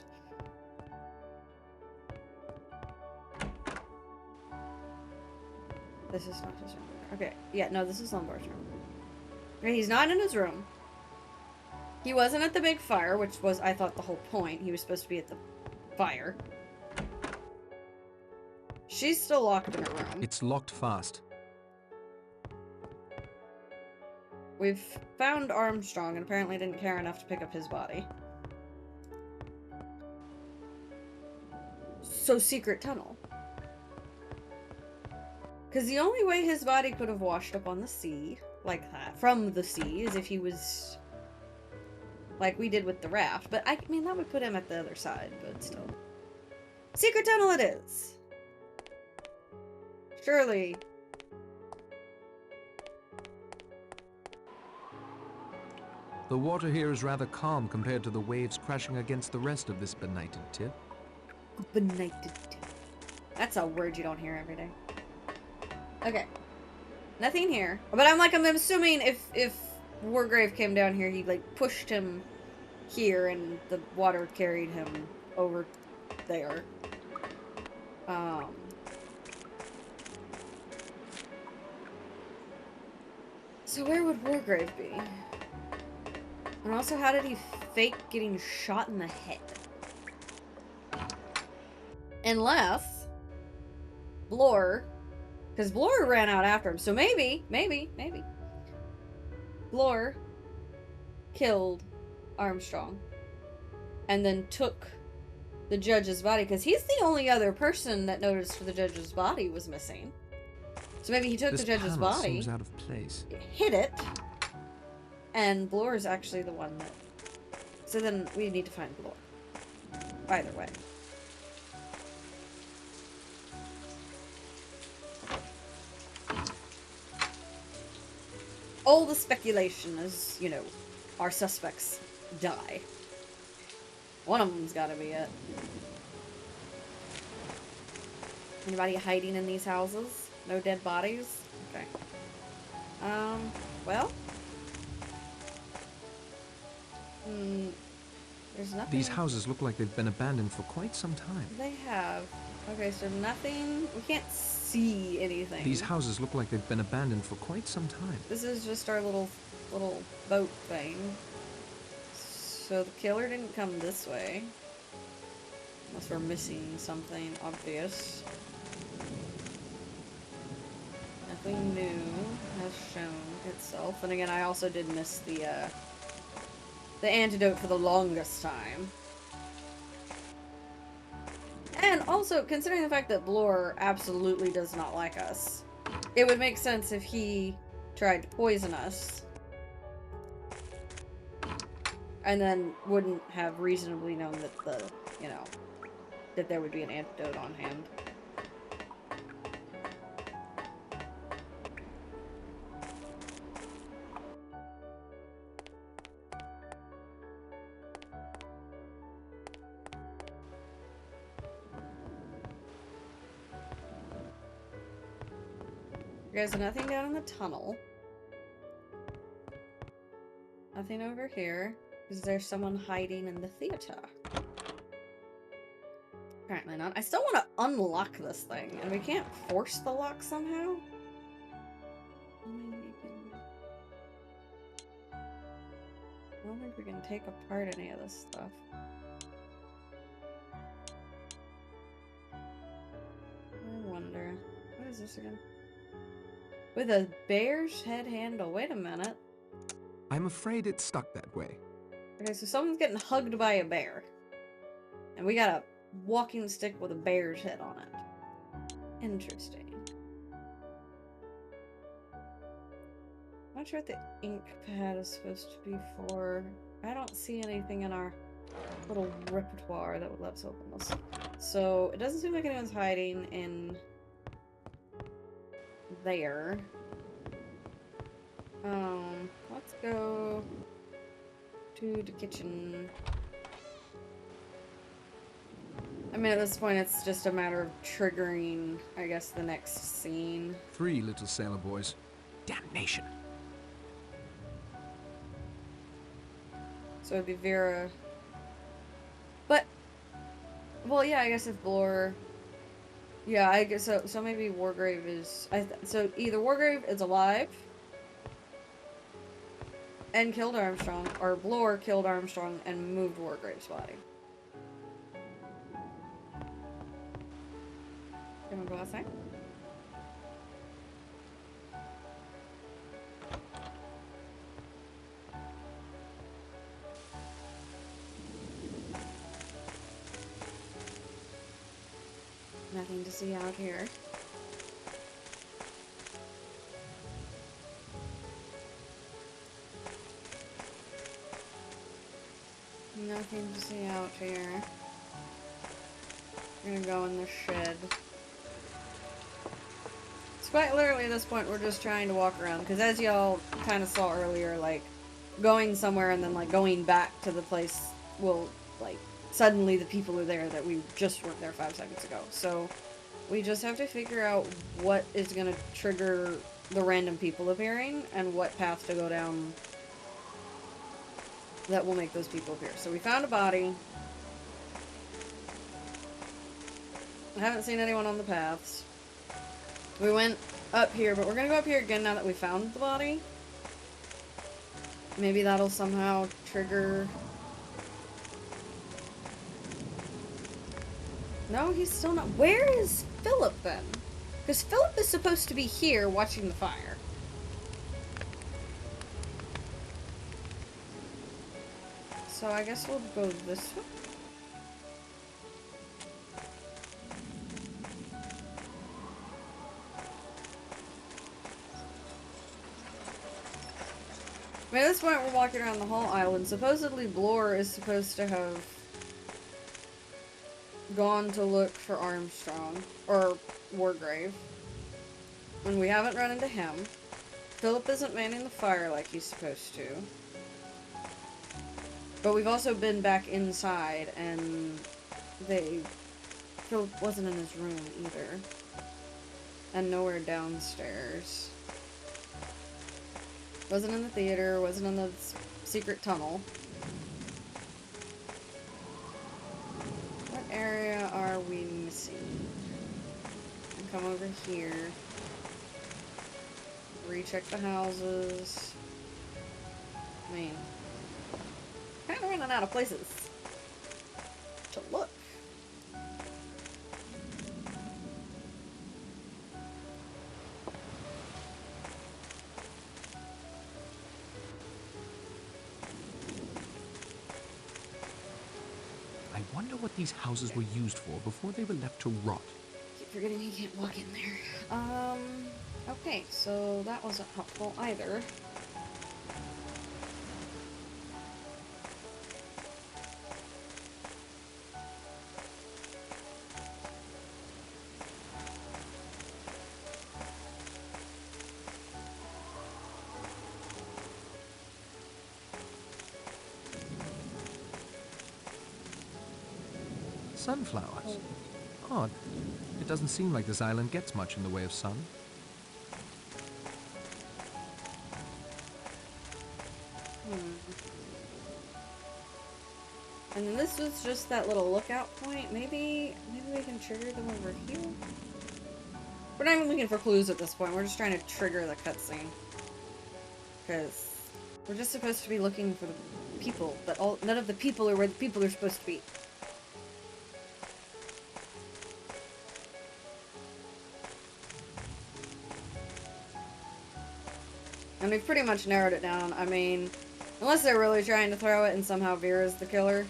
This is not his room. Okay, yeah, no, this is Lombard's room. Okay, he's not in his room. He wasn't at the big fire, which was, I thought, the whole point. He was supposed to be at the fire. She's still locked in her room. It's locked fast. We've found Armstrong and apparently didn't care enough to pick up his body. So, secret tunnel. Because the only way his body could have washed up on the sea, like that, from the sea, is if he was like we did with the raft. But I mean, that would put him at the other side, but still. Secret tunnel it is! Surely. The water here is rather calm compared to the waves crashing against the rest of this benighted tip. Benighted. That's a word you don't hear every day. Okay. Nothing here. But I'm assuming if Wargrave came down here, he like pushed him here and the water carried him over there. So where would Wargrave be? And also, how did he fake getting shot in the head? Unless Blore, because Blore ran out after him, so maybe Blore killed Armstrong and then took the judge's body, because he's the only other person that noticed the judge's body was missing. So maybe he took the judge's body, seems out of place. hid it, and Blore is actually the one that... So then we need to find Blore. Either way. All the speculation is, you know, our suspects die. One of them's gotta be it. Anybody hiding in these houses? No dead bodies? Okay. Well? There's nothing... These houses look like they've been abandoned for quite some time. They have. Okay, so nothing... We can't see anything. These houses look like they've been abandoned for quite some time. This is just our little boat thing. So the killer didn't come this way. Unless we're missing something obvious. Nothing new has shown itself. And again, I also did miss the antidote for the longest time. And also, considering the fact that Blore absolutely does not like us, it would make sense if he tried to poison us. And then wouldn't have reasonably known that that there would be an antidote on hand. There's nothing down in the tunnel. Nothing over here. Is there someone hiding in the theater? Apparently not. I still want to unlock this thing, and we can't force the lock somehow? I don't think we can take apart any of this stuff. I wonder. What is this again? With a bear's head handle. Wait a minute. I'm afraid it's stuck that way. Okay, so someone's getting hugged by a bear. And we got a walking stick with a bear's head on it. Interesting. Not sure what the ink pad is supposed to be for. I don't see anything in our little repertoire that would let us open this. So, it doesn't seem like anyone's hiding in there. Let's go to the kitchen. I mean, at this point, it's just a matter of triggering, I guess, the next scene. 3 little sailor boys. Damnation. So it'd be Vera. But, well, yeah, I guess if Blore... Yeah, I guess so. So maybe Wargrave is... so either Wargrave is alive and killed Armstrong, or Blore killed Armstrong and moved Wargrave's body. You wanna go outside? Nothing to see out here. Nothing to see out here. We're gonna go in the shed. It's quite literally at this point we're just trying to walk around, because as y'all kind of saw earlier, like, going somewhere and then, like, going back to the place will, like, suddenly the people are there that we just weren't there 5 seconds ago. So, we just have to figure out what is gonna trigger the random people appearing, and what path to go down that will make those people appear. So we found a body. I haven't seen anyone on the paths. We went up here, but we're gonna go up here again now that we found the body. Maybe that'll somehow trigger... No, he's still not... Where is Philip, then? Because Philip is supposed to be here watching the fire. So I guess we'll go this way. I mean, at this point we're walking around the whole island. Supposedly Blore is supposed to have gone to look for Armstrong, or Wargrave, and we haven't run into him. Philip isn't manning the fire like he's supposed to. But we've also been back inside, and Philip wasn't in his room either. And nowhere downstairs. Wasn't in the theater, wasn't in the secret tunnel. What area are we missing? Come over here. Recheck the houses. I mean, kind of running out of places to look. I wonder what these houses were used for before they were left to rot. Keep forgetting he can't walk in there. Okay, so that wasn't helpful either. Sunflowers. Odd. It doesn't seem like this island gets much in the way of sun. And this was just that little lookout point. Maybe we can trigger them over here. We're not even looking for clues at this point. We're just trying to trigger the cutscene. Because we're just supposed to be looking for the people, but none of the people are where the people are supposed to be. And we've pretty much narrowed it down. I mean, unless they're really trying to throw it and somehow Vera's the killer.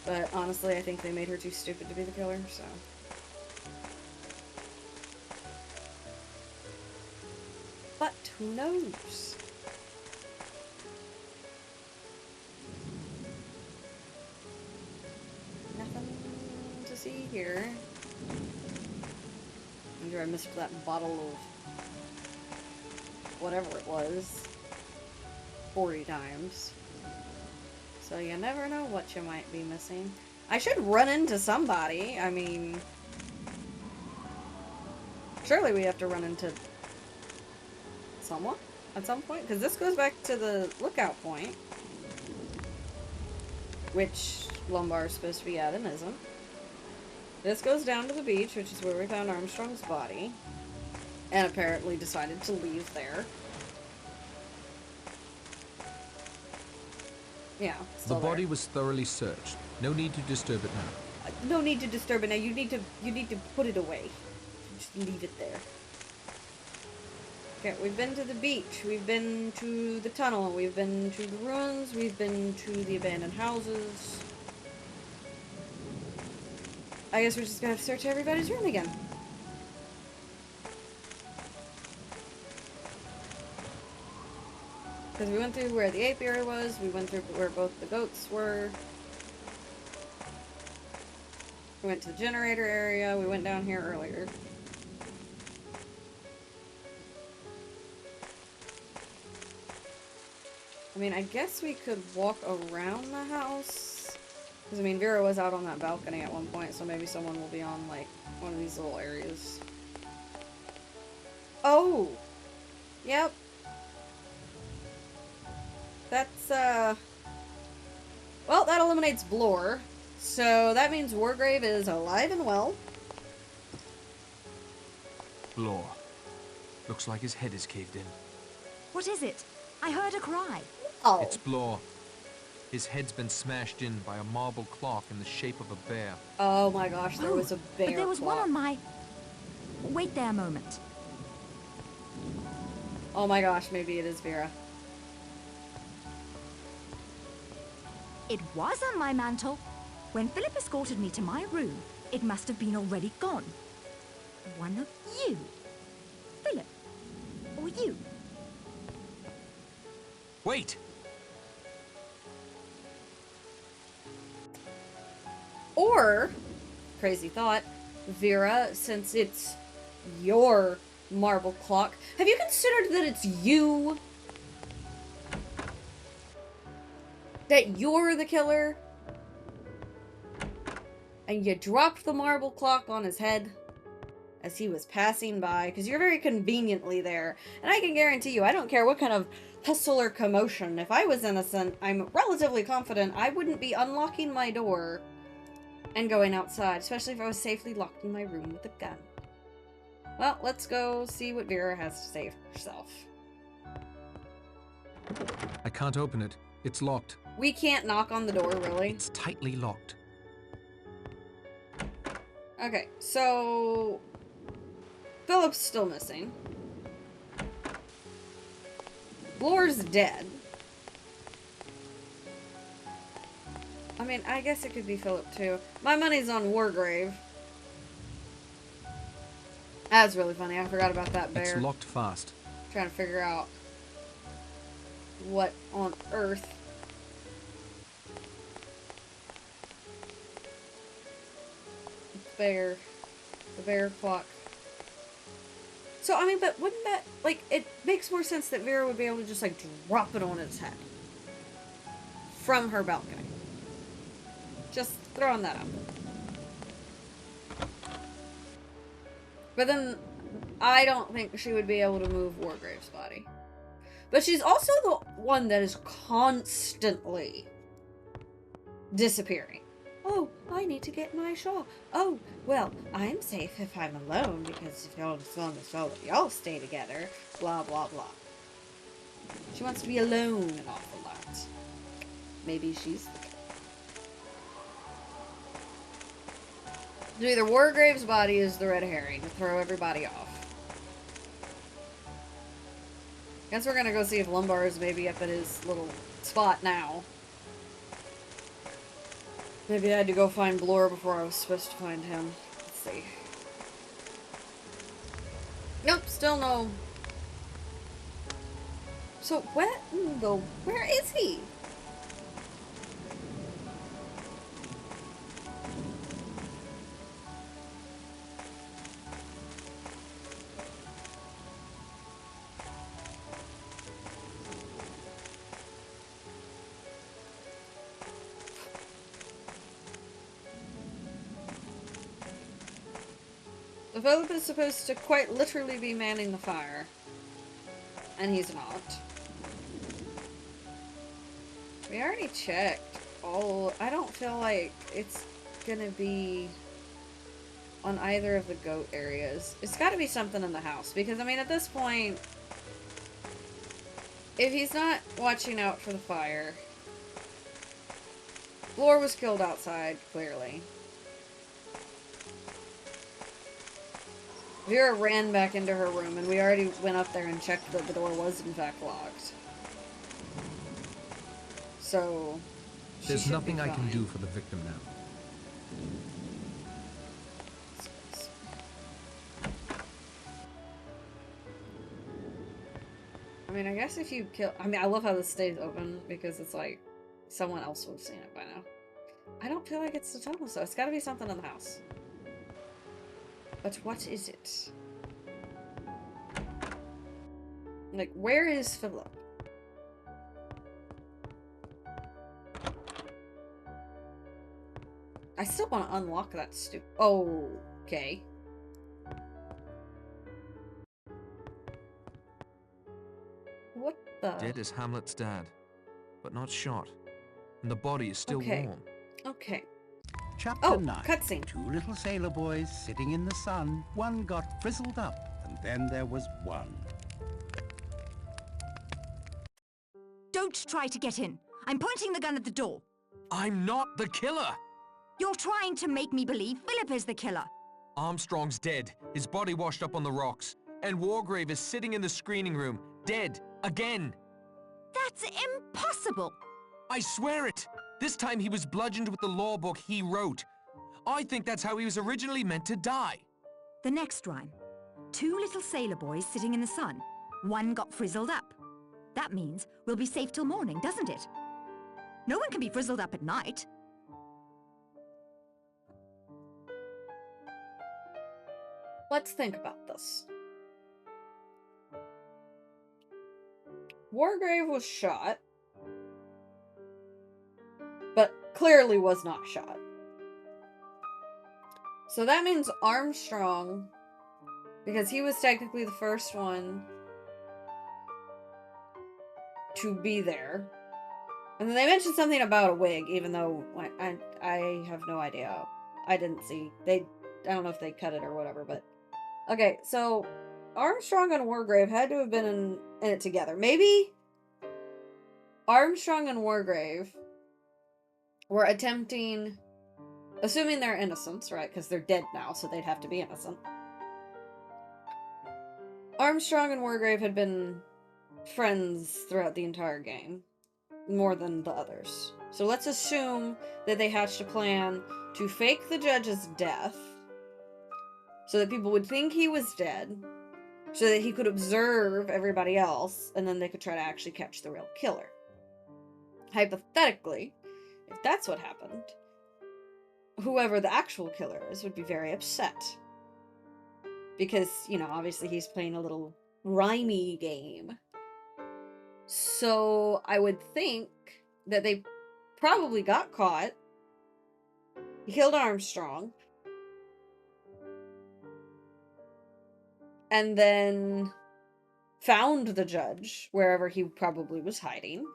But honestly, I think they made her too stupid to be the killer, so. But who knows? Nothing to see here. I wonder I missed that bottle of whatever it was 40 times. So you never know what you might be missing. I should run into somebody. I mean, surely we have to run into someone at some point, because this goes back to the lookout point, which Lombard is supposed to be at and isn't. This goes down to the beach, which is where we found Armstrong's body, and apparently decided to leave there. Yeah, The still body there. was thoroughly searched. No need to disturb it now. No need to disturb it now. You need to put it away. Just leave it there. Okay, we've been to the beach. We've been to the tunnel. We've been to the ruins. We've been to the abandoned houses. I guess we're just gonna have to search everybody's room again. Because we went through where the apiary was, we went through where both the goats were. We went to the generator area. We went down here earlier. I mean, I guess we could walk around the house. Because, I mean, Vera was out on that balcony at one point, so maybe someone will be on, like, one of these little areas. Oh! Yep. That's, well, that eliminates Blore. So that means Wargrave is alive and well. Blore. Looks like his head is caved in. What is it? I heard a cry. Oh. It's Blore. His head's been smashed in by a marble clock in the shape of a bear. Oh my gosh, there was a bear But there was clock. one on my... Wait there a moment. Oh my gosh, maybe it is Vera. It was on my mantle. When Philip escorted me to my room, it must have been already gone. One of you. Philip. Or you. Wait! Or, crazy thought, Vera, since it's your marble clock, have you considered that it's you? That you're the killer? And you dropped the marble clock on his head as he was passing by, because you're very conveniently there. And I can guarantee you, I don't care what kind of hustle or commotion, if I was innocent, I'm relatively confident I wouldn't be unlocking my door and going outside, especially if I was safely locked in my room with a gun. Well, let's go see what Vera has to say for herself. I can't open it. It's locked. We can't knock on the door, really? It's tightly locked. Okay, so... Philip's still missing. Blore's dead. I mean, I guess it could be Philip, too. My money's on Wargrave. That's really funny. I forgot about that bear. It's locked fast. Trying to figure out what on earth. Bear. The bear clock. So, I mean, but wouldn't that, like, it makes more sense that Vera would be able to just, like, drop it on its head. From her balcony. Just throwing that out. But then, I don't think she would be able to move Wargrave's body. But she's also the one that is constantly disappearing. Oh, I need to get my shawl. Oh, well, I'm safe if I'm alone, because if y'all, as long as y'all stay together, blah, blah, blah. She wants to be alone an awful lot. Maybe she's the killer. Either Wargrave's body is the red herring to throw everybody off. Guess we're gonna go see if Lumbar is maybe up at his little spot now. Maybe I had to go find Blore before I was supposed to find him. Let's see. Nope, still no. So, where is he? The Philip is supposed to quite literally be manning the fire. And he's not. We already checked all... I don't feel like it's gonna be on either of the goat areas. It's gotta be something in the house. Because, I mean, at this point... If he's not watching out for the fire... Blore was killed outside, clearly. Vera ran back into her room, and we already went up there and checked that the door was in fact locked. So... There's nothing I can do for the victim now. I mean, I guess if you kill... I mean, I love how this stays open, because it's like, someone else would have seen it by now. I don't feel like it's the tunnel, so it's gotta be something in the house. But what is it? Like, where is Philip? I still want to unlock that Oh, okay. What the? Dead is Hamlet's dad, but not shot. And the body is still warm. Okay. Chapter 9. Cutscene. Two little sailor boys sitting in the sun. One got frizzled up, and then there was one. Don't try to get in. I'm pointing the gun at the door. I'm not the killer! You're trying to make me believe Philip is the killer. Armstrong's dead, his body washed up on the rocks. And Wargrave is sitting in the screening room, dead, again. That's impossible. I swear it! This time he was bludgeoned with the law book he wrote. I think that's how he was originally meant to die. The next rhyme. Two little sailor boys sitting in the sun. One got frizzled up. That means we'll be safe till morning, doesn't it? No one can be frizzled up at night. Let's think about this. Wargrave was shot, but clearly was not shot. So that means Armstrong, because he was technically the first one to be there. And then they mentioned something about a wig, even though I have no idea. I didn't see. I don't know if they cut it or whatever, but... Okay, so Armstrong and Wargrave had to have been in it together. Maybe Armstrong and Wargrave were attempting, assuming they're innocent, right? Because they're dead now, so they'd have to be innocent. Armstrong and Wargrave had been friends throughout the entire game, more than the others. So let's assume that they hatched a plan to fake the judge's death, so that people would think he was dead, so that he could observe everybody else, and then they could try to actually catch the real killer. Hypothetically, if that's what happened, whoever the actual killer is would be very upset. Because, you know, obviously he's playing a little rhymey game. So I would think that they probably got caught, killed Armstrong, and then found the judge wherever he probably was hiding.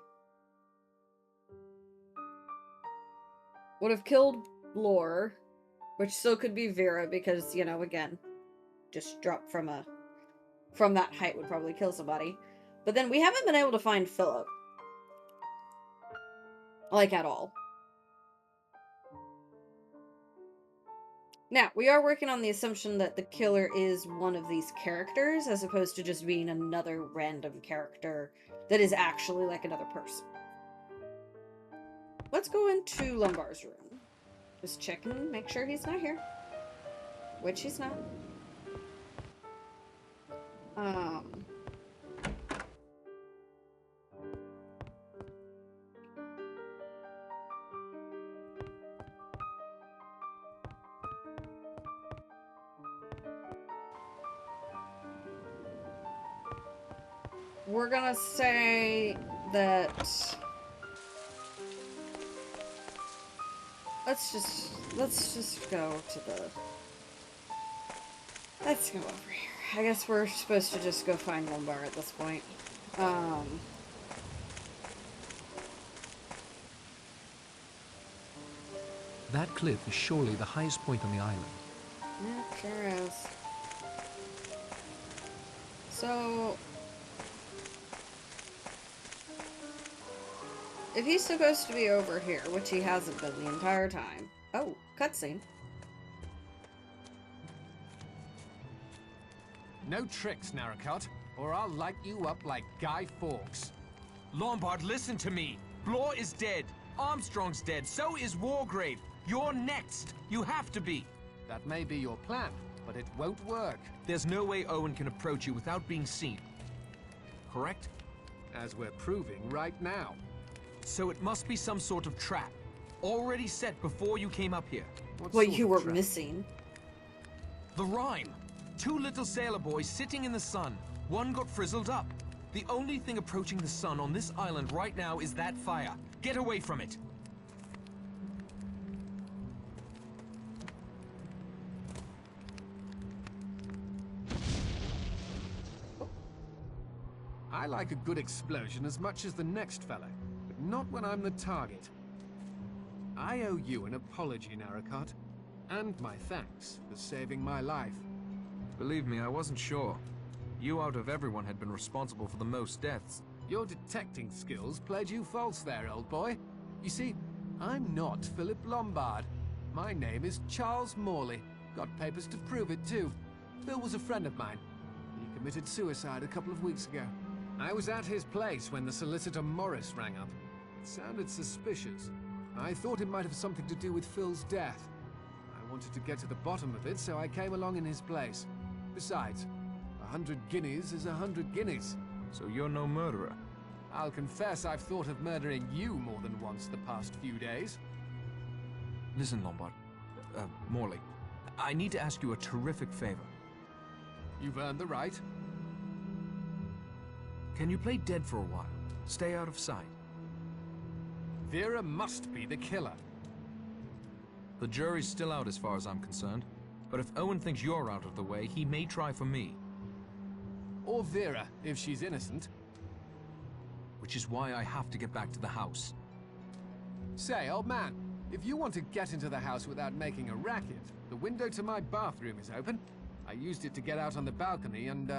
Would have killed Lore, which still could be Vera because, you know, again, just drop from that height would probably kill somebody. But then we haven't been able to find Philip. Like, at all. Now, we are working on the assumption that the killer is one of these characters, as opposed to just being another random character that is actually like another person. Let's go into Lombard's room. Just checking, make sure he's not here. Which he's not. We're gonna say that... Let's just go to the... Let's go over here. I guess we're supposed to just go find Lombard at this point. That cliff is surely the highest point on the island. Yeah, sure is. So... if he's supposed to be over here, which he hasn't been the entire time... Oh, cutscene. No tricks, Narracott, or I'll light you up like Guy Fawkes. Lombard, listen to me. Blore is dead. Armstrong's dead. So is Wargrave. You're next. You have to be. That may be your plan, but it won't work. There's no way Owen can approach you without being seen. Correct? As we're proving right now. So it must be some sort of trap. already set before you came up here. What you were missing. The rhyme. 2 little sailor boys sitting in the sun. One got frizzled up. The only thing approaching the sun on this island right now is that fire. Get away from it. I like a good explosion as much as the next fella, but not when I'm the target. I owe you an apology, Narracott, and my thanks for saving my life. Believe me, I wasn't sure. You out of everyone had been responsible for the most deaths. Your detecting skills played you false there, old boy. You see, I'm not Philip Lombard. My name is Charles Morley. Got papers to prove it, too. Phil was a friend of mine. He committed suicide a couple of weeks ago. I was at his place when the solicitor Morris rang up. It sounded suspicious. I thought it might have something to do with Phil's death. I wanted to get to the bottom of it, so I came along in his place. Besides, 100 guineas is 100 guineas. So you're no murderer? I'll confess I've thought of murdering you more than once the past few days. Listen, Lombard. Morley. I need to ask you a terrific favor. You've earned the right. Can you play dead for a while? Stay out of sight. Vera must be the killer. The jury's still out as far as I'm concerned. But if Owen thinks you're out of the way, he may try for me. Or Vera, if she's innocent. Which is why I have to get back to the house. Say, old man, if you want to get into the house without making a racket, the window to my bathroom is open. I used it to get out on the balcony and,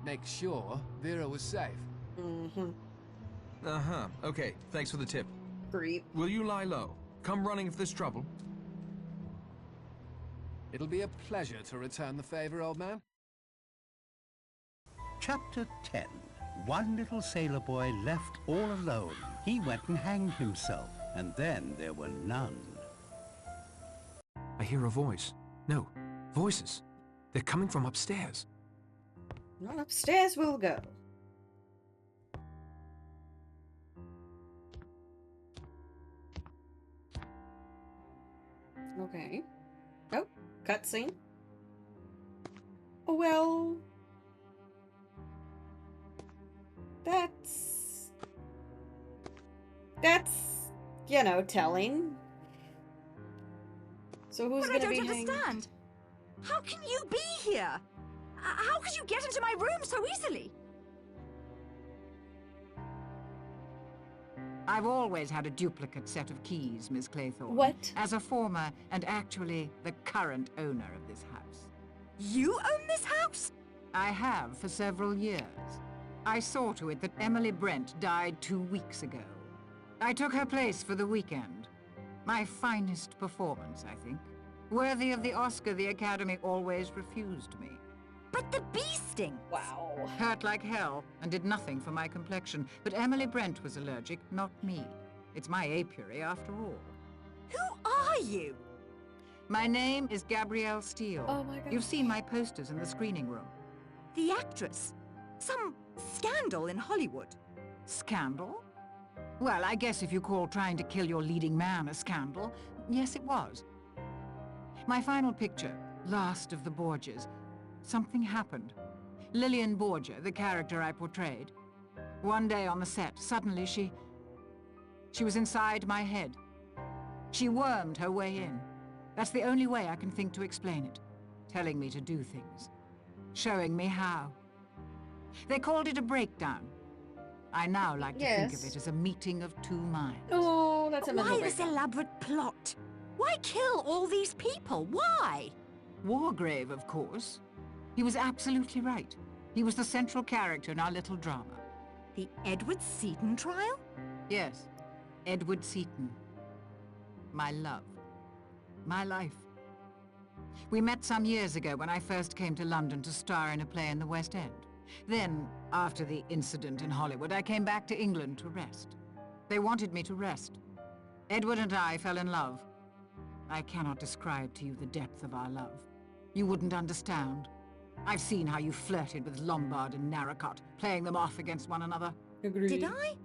make sure Vera was safe. Mm-hmm. Uh-huh. Okay, thanks for the tip. Great. Will you lie low? Come running if there's trouble. It'll be a pleasure to return the favor, old man. Chapter 10. One little sailor boy left all alone. He went and hanged himself, and then there were none. I hear a voice. No, voices. They're coming from upstairs. Not upstairs we'll go. Okay. Oh, cutscene. Well, that's, you know, telling. So who's But I gonna be don't hanged? understand. How can you be here? How could you get into my room so easily? I've always had a duplicate set of keys, Miss Claythorne. What? As a former and actually the current owner of this house. You own this house? I have for several years. I saw to it that Emily Brent died 2 weeks ago. I took her place for the weekend. My finest performance, I think. Worthy of the Oscar the Academy always refused me. But the bee sting! Wow. Hurt like hell and did nothing for my complexion. But Emily Brent was allergic, not me. It's my apiary after all. Who are you? My name is Gabrielle Steele. Oh my God. You've seen my posters in the screening room. The actress. Some scandal in Hollywood. Scandal? Well, I guess if you call trying to kill your leading man a scandal, yes, it was. My final picture, Last of the Borgias, something happened. Lillian Borgia, the character I portrayed. One day on the set, suddenly she was inside my head. She wormed her way in. That's the only way I can think to explain it. Telling me to do things. Showing me how. They called it a breakdown. I now like to think of Yes. it as a meeting of two minds. Oh, that's a mental Why this breakdown. elaborate plot? Why kill all these people? Why? Wargrave, of course. He was absolutely right. He was the central character in our little drama. The Edward Seaton trial? Yes, Edward Seaton. My love. My life. We met some years ago when I first came to London to star in a play in the West End. Then, after the incident in Hollywood, I came back to England to rest. They wanted me to rest. Edward and I fell in love. I cannot describe to you the depth of our love. You wouldn't understand. I've seen how you flirted with Lombard and Narracott, playing them off against one another. Agreed. Did I?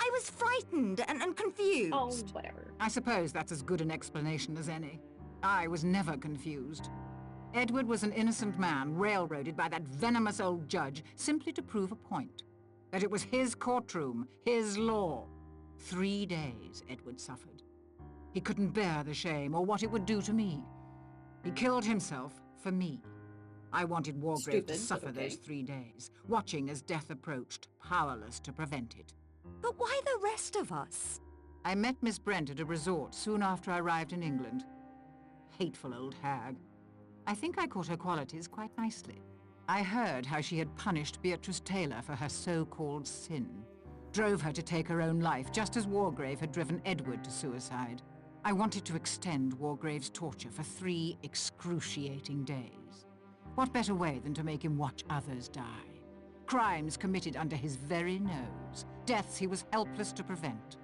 I was frightened and confused. Oh, whatever. I suppose that's as good an explanation as any. I was never confused. Edward was an innocent man railroaded by that venomous old judge simply to prove a point. That it was his courtroom, his law. 3 days Edward suffered. He couldn't bear the shame or what it would do to me. He killed himself for me. I wanted Wargrave to suffer those 3 days, watching as death approached, powerless to prevent it. But why the rest of us? I met Miss Brent at a resort soon after I arrived in England. Hateful old hag. I think I caught her qualities quite nicely. I heard how she had punished Beatrice Taylor for her so-called sin. Drove her to take her own life, just as Wargrave had driven Edward to suicide. I wanted to extend Wargrave's torture for 3 excruciating days. What better way than to make him watch others die? Crimes committed under his very nose. Deaths he was helpless to prevent.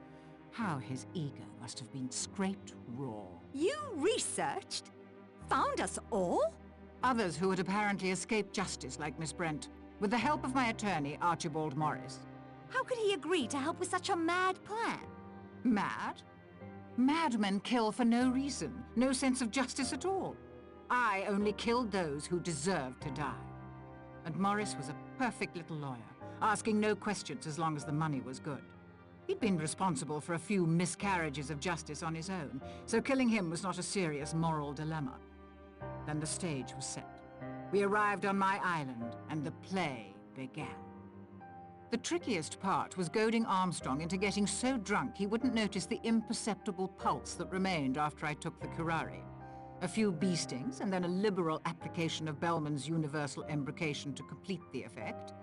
How his ego must have been scraped raw. You researched? Found us all? Others who had apparently escaped justice, like Miss Brent, with the help of my attorney, Archibald Morris. How could he agree to help with such a mad plan? Mad? Madmen kill for no reason, no sense of justice at all. I only killed those who deserved to die. And Morris was a perfect little lawyer, asking no questions as long as the money was good. He'd been responsible for a few miscarriages of justice on his own, so killing him was not a serious moral dilemma. Then the stage was set. We arrived on my island, and the play began. The trickiest part was goading Armstrong into getting so drunk he wouldn't notice the imperceptible pulse that remained after I took the curare. A few bee stings, and then a liberal application of Bellman's universal embrocation to complete the effect.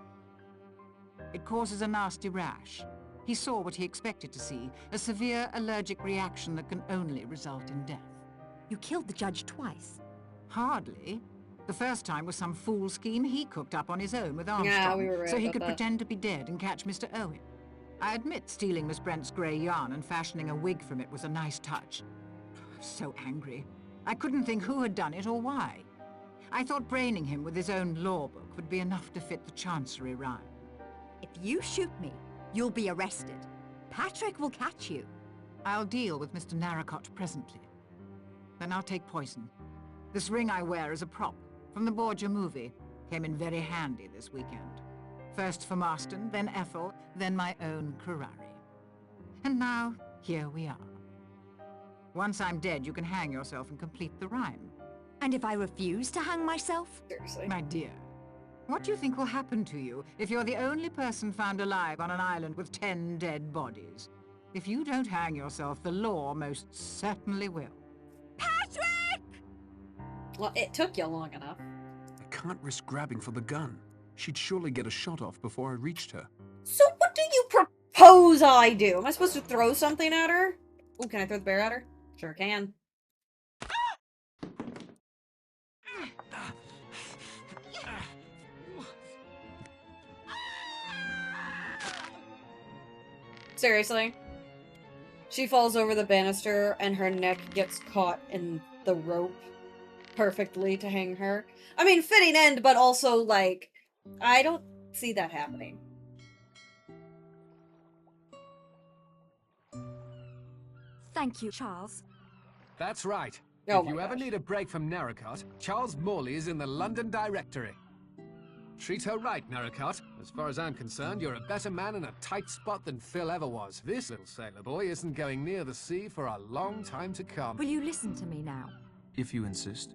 It causes a nasty rash. He saw what he expected to see, a severe allergic reaction that can only result in death. You killed the judge twice. Hardly. The first time was some fool scheme he cooked up on his own with Armstrong, we were right so he about could that. pretend to be dead and catch Mr. Owen. I admit stealing Miss Brent's grey yarn and fashioning a wig from it was a nice touch. So angry. I couldn't think who had done it or why. I thought braining him with his own law book would be enough to fit the Chancery rhyme. If you shoot me, you'll be arrested. Patrick will catch you. I'll deal with Mr. Narracott presently. Then I'll take poison. This ring I wear is a prop from the Borgia movie. Came in very handy this weekend. First for Marston, then Ethel, then my own curare. And now, here we are. Once I'm dead, you can hang yourself and complete the rhyme. And if I refuse to hang myself? Seriously. My dear, what do you think will happen to you if you're the only person found alive on an island with 10 dead bodies? If you don't hang yourself, the law most certainly will. Patrick! Well, it took you long enough. I can't risk grabbing for the gun. She'd surely get a shot off before I reached her. So what do you propose I do? Am I supposed to throw something at her? Oh, can I throw the bear at her? Sure can. Seriously? She falls over the banister and her neck gets caught in the rope perfectly to hang her. I mean, fitting end, but also, like, I don't see that happening. Thank you, Charles. That's right. Oh If my you ever gosh. need a break from Narracott, Charles Morley is in the London Directory. Treat her right, Narracott. As far as I'm concerned, you're a better man in a tight spot than Phil ever was. This little sailor boy isn't going near the sea for a long time to come. Will you listen to me now? If you insist.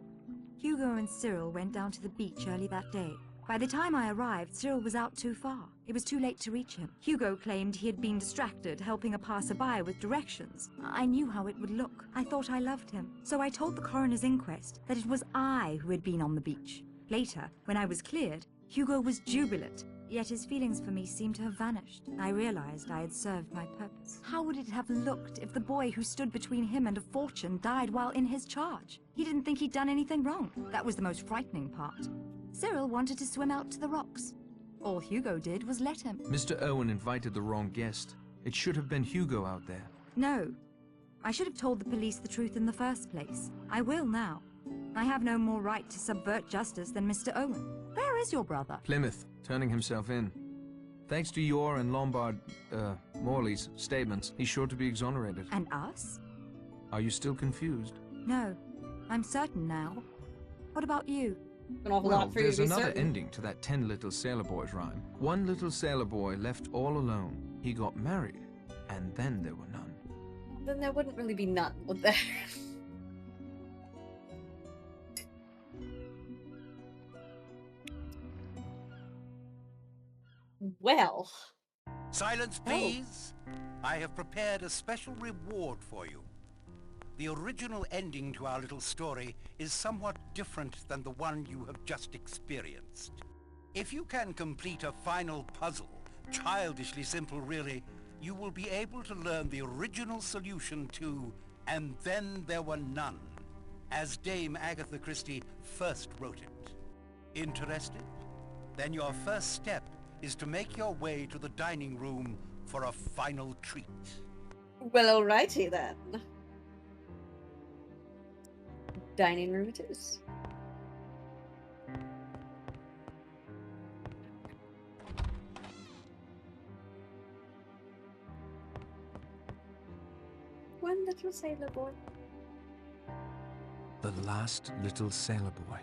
Hugo and Cyril went down to the beach early that day. By the time I arrived, Cyril was out too far. It was too late to reach him. Hugo claimed he had been distracted, helping a passerby with directions. I knew how it would look. I thought I loved him. So I told the coroner's inquest that it was I who had been on the beach. Later, when I was cleared, Hugo was jubilant, yet his feelings for me seemed to have vanished. I realized I had served my purpose. How would it have looked if the boy who stood between him and a fortune died while in his charge? He didn't think he'd done anything wrong. That was the most frightening part. Cyril wanted to swim out to the rocks. All Hugo did was let him. Mr. Owen invited the wrong guest. It should have been Hugo out there. No. I should have told the police the truth in the first place. I will now. I have no more right to subvert justice than Mr. Owen. Where is your brother? Plymouth, turning himself in. Thanks to your and Lombard, Morley's statements, he's sure to be exonerated. And us? Are you still confused? No. I'm certain now. What about you? An awful Well, lot for you there's to be another certain. ending to that 10 little sailor boys rhyme. One little sailor boy left all alone. He got married, and then there were none. Then there wouldn't really be none, would there? Well. Silence, please. I have prepared a special reward for you. The original ending to our little story is somewhat different than the one you have just experienced. If you can complete a final puzzle, childishly simple really, you will be able to learn the original solution to "And Then There Were None," as Dame Agatha Christie first wrote it. Interested? Then your first step is to make your way to the dining room for a final treat. Well, alrighty then. Dining room it is. One little sailor boy. The last little sailor boy.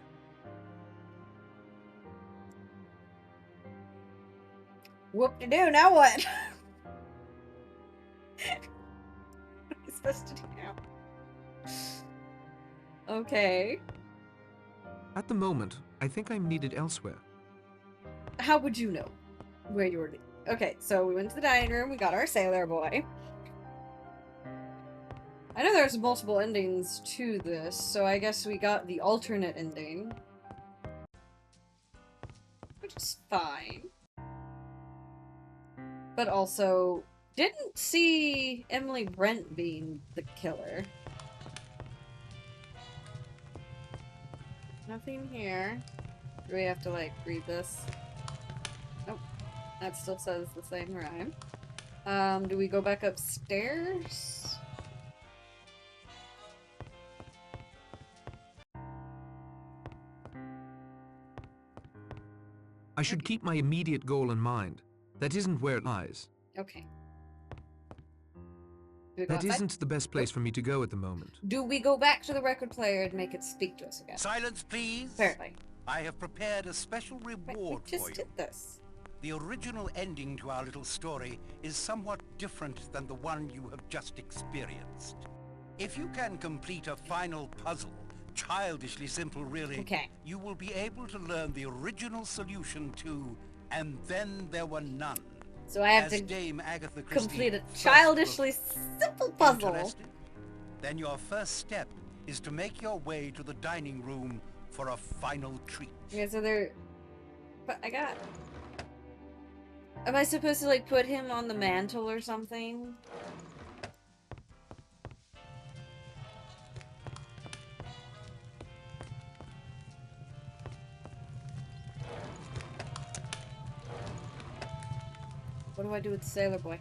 Whoop-de-doo, now what? What are you supposed to do now? Okay. At the moment, I think I'm needed elsewhere. How would you know where you were? Okay, so we went to the dining room, we got our sailor boy. I know there's multiple endings to this, so I guess we got the alternate ending. Which is fine. But also, didn't see Emily Brent being the killer. Nothing here. Do we have to, like, read this? Nope. That still says the same rhyme. Do we go back upstairs? I should keep my immediate goal in mind. That isn't where it lies. Okay. Do we go That outside? isn't the best place for me to go at the moment. Do we go back to the record player and make it speak to us again? Silence, please. Apparently. I have prepared a special Wait, reward we just for you. did this. The original ending to our little story is somewhat different than the one you have just experienced. If you can complete a final puzzle, childishly simple really, Okay. you will be able to learn the original solution to "And Then There Were None." So I have as to Dame Agatha Christie complete a first childishly wrote. simple puzzle. Interested? Then your first step is to make your way to the dining room for a final treat. Okay, so there... But I got... Am I supposed to, like, put him on the mantle or something? What do I do with the sailor boy?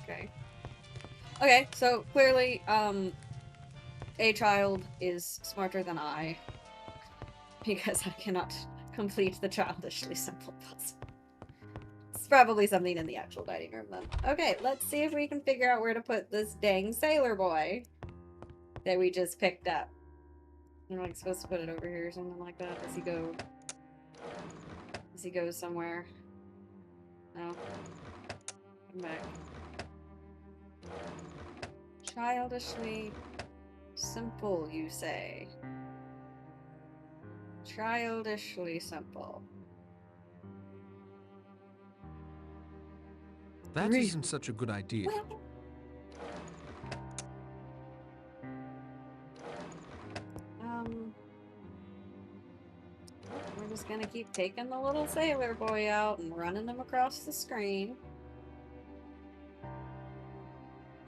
Okay. Okay, so clearly, a child is smarter than I. Because I cannot complete the childishly simple puzzle. It's probably something in the actual dining room then. Okay, let's see if we can figure out where to put this dang sailor boy that we just picked up. I'm like supposed to put it over here or something like that. Does he go? Does he go somewhere? No. Come back. Childishly simple, you say? Childishly simple. That Read. isn't such a good idea. Well, we're just gonna keep taking the little sailor boy out and running him across the screen.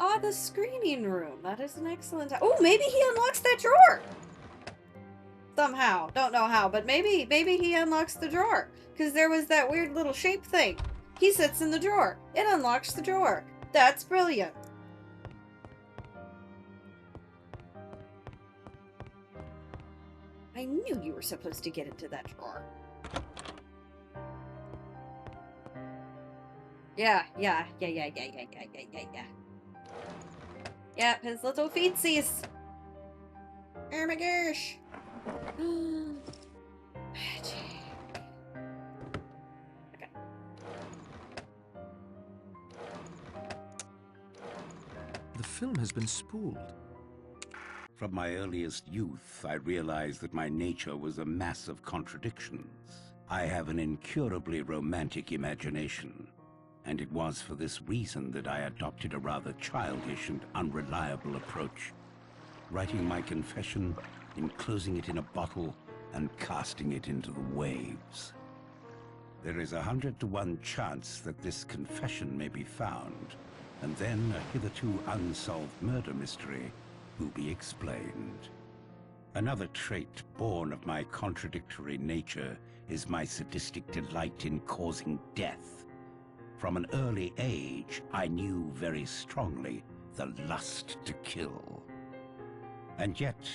Ah, the screening room. That is an excellent... Oh, maybe he unlocks that drawer! Somehow. Don't know how, but maybe he unlocks the drawer. Because there was that weird little shape thing. He sits in the drawer. It unlocks the drawer. That's brilliant. I knew you were supposed to get into that drawer. Yeah. Yep, his little feetsies. Oh my gosh. Magic. Okay. The film has been spooled. From my earliest youth, I realized that my nature was a mass of contradictions. I have an incurably romantic imagination, and it was for this reason that I adopted a rather childish and unreliable approach, writing my confession, enclosing it in a bottle, and casting it into the waves. There is 100 to 1 chance that this confession may be found, and then a hitherto unsolved murder mystery will be explained. Another trait born of my contradictory nature is my sadistic delight in causing death. From an early age, I knew very strongly the lust to kill. And yet,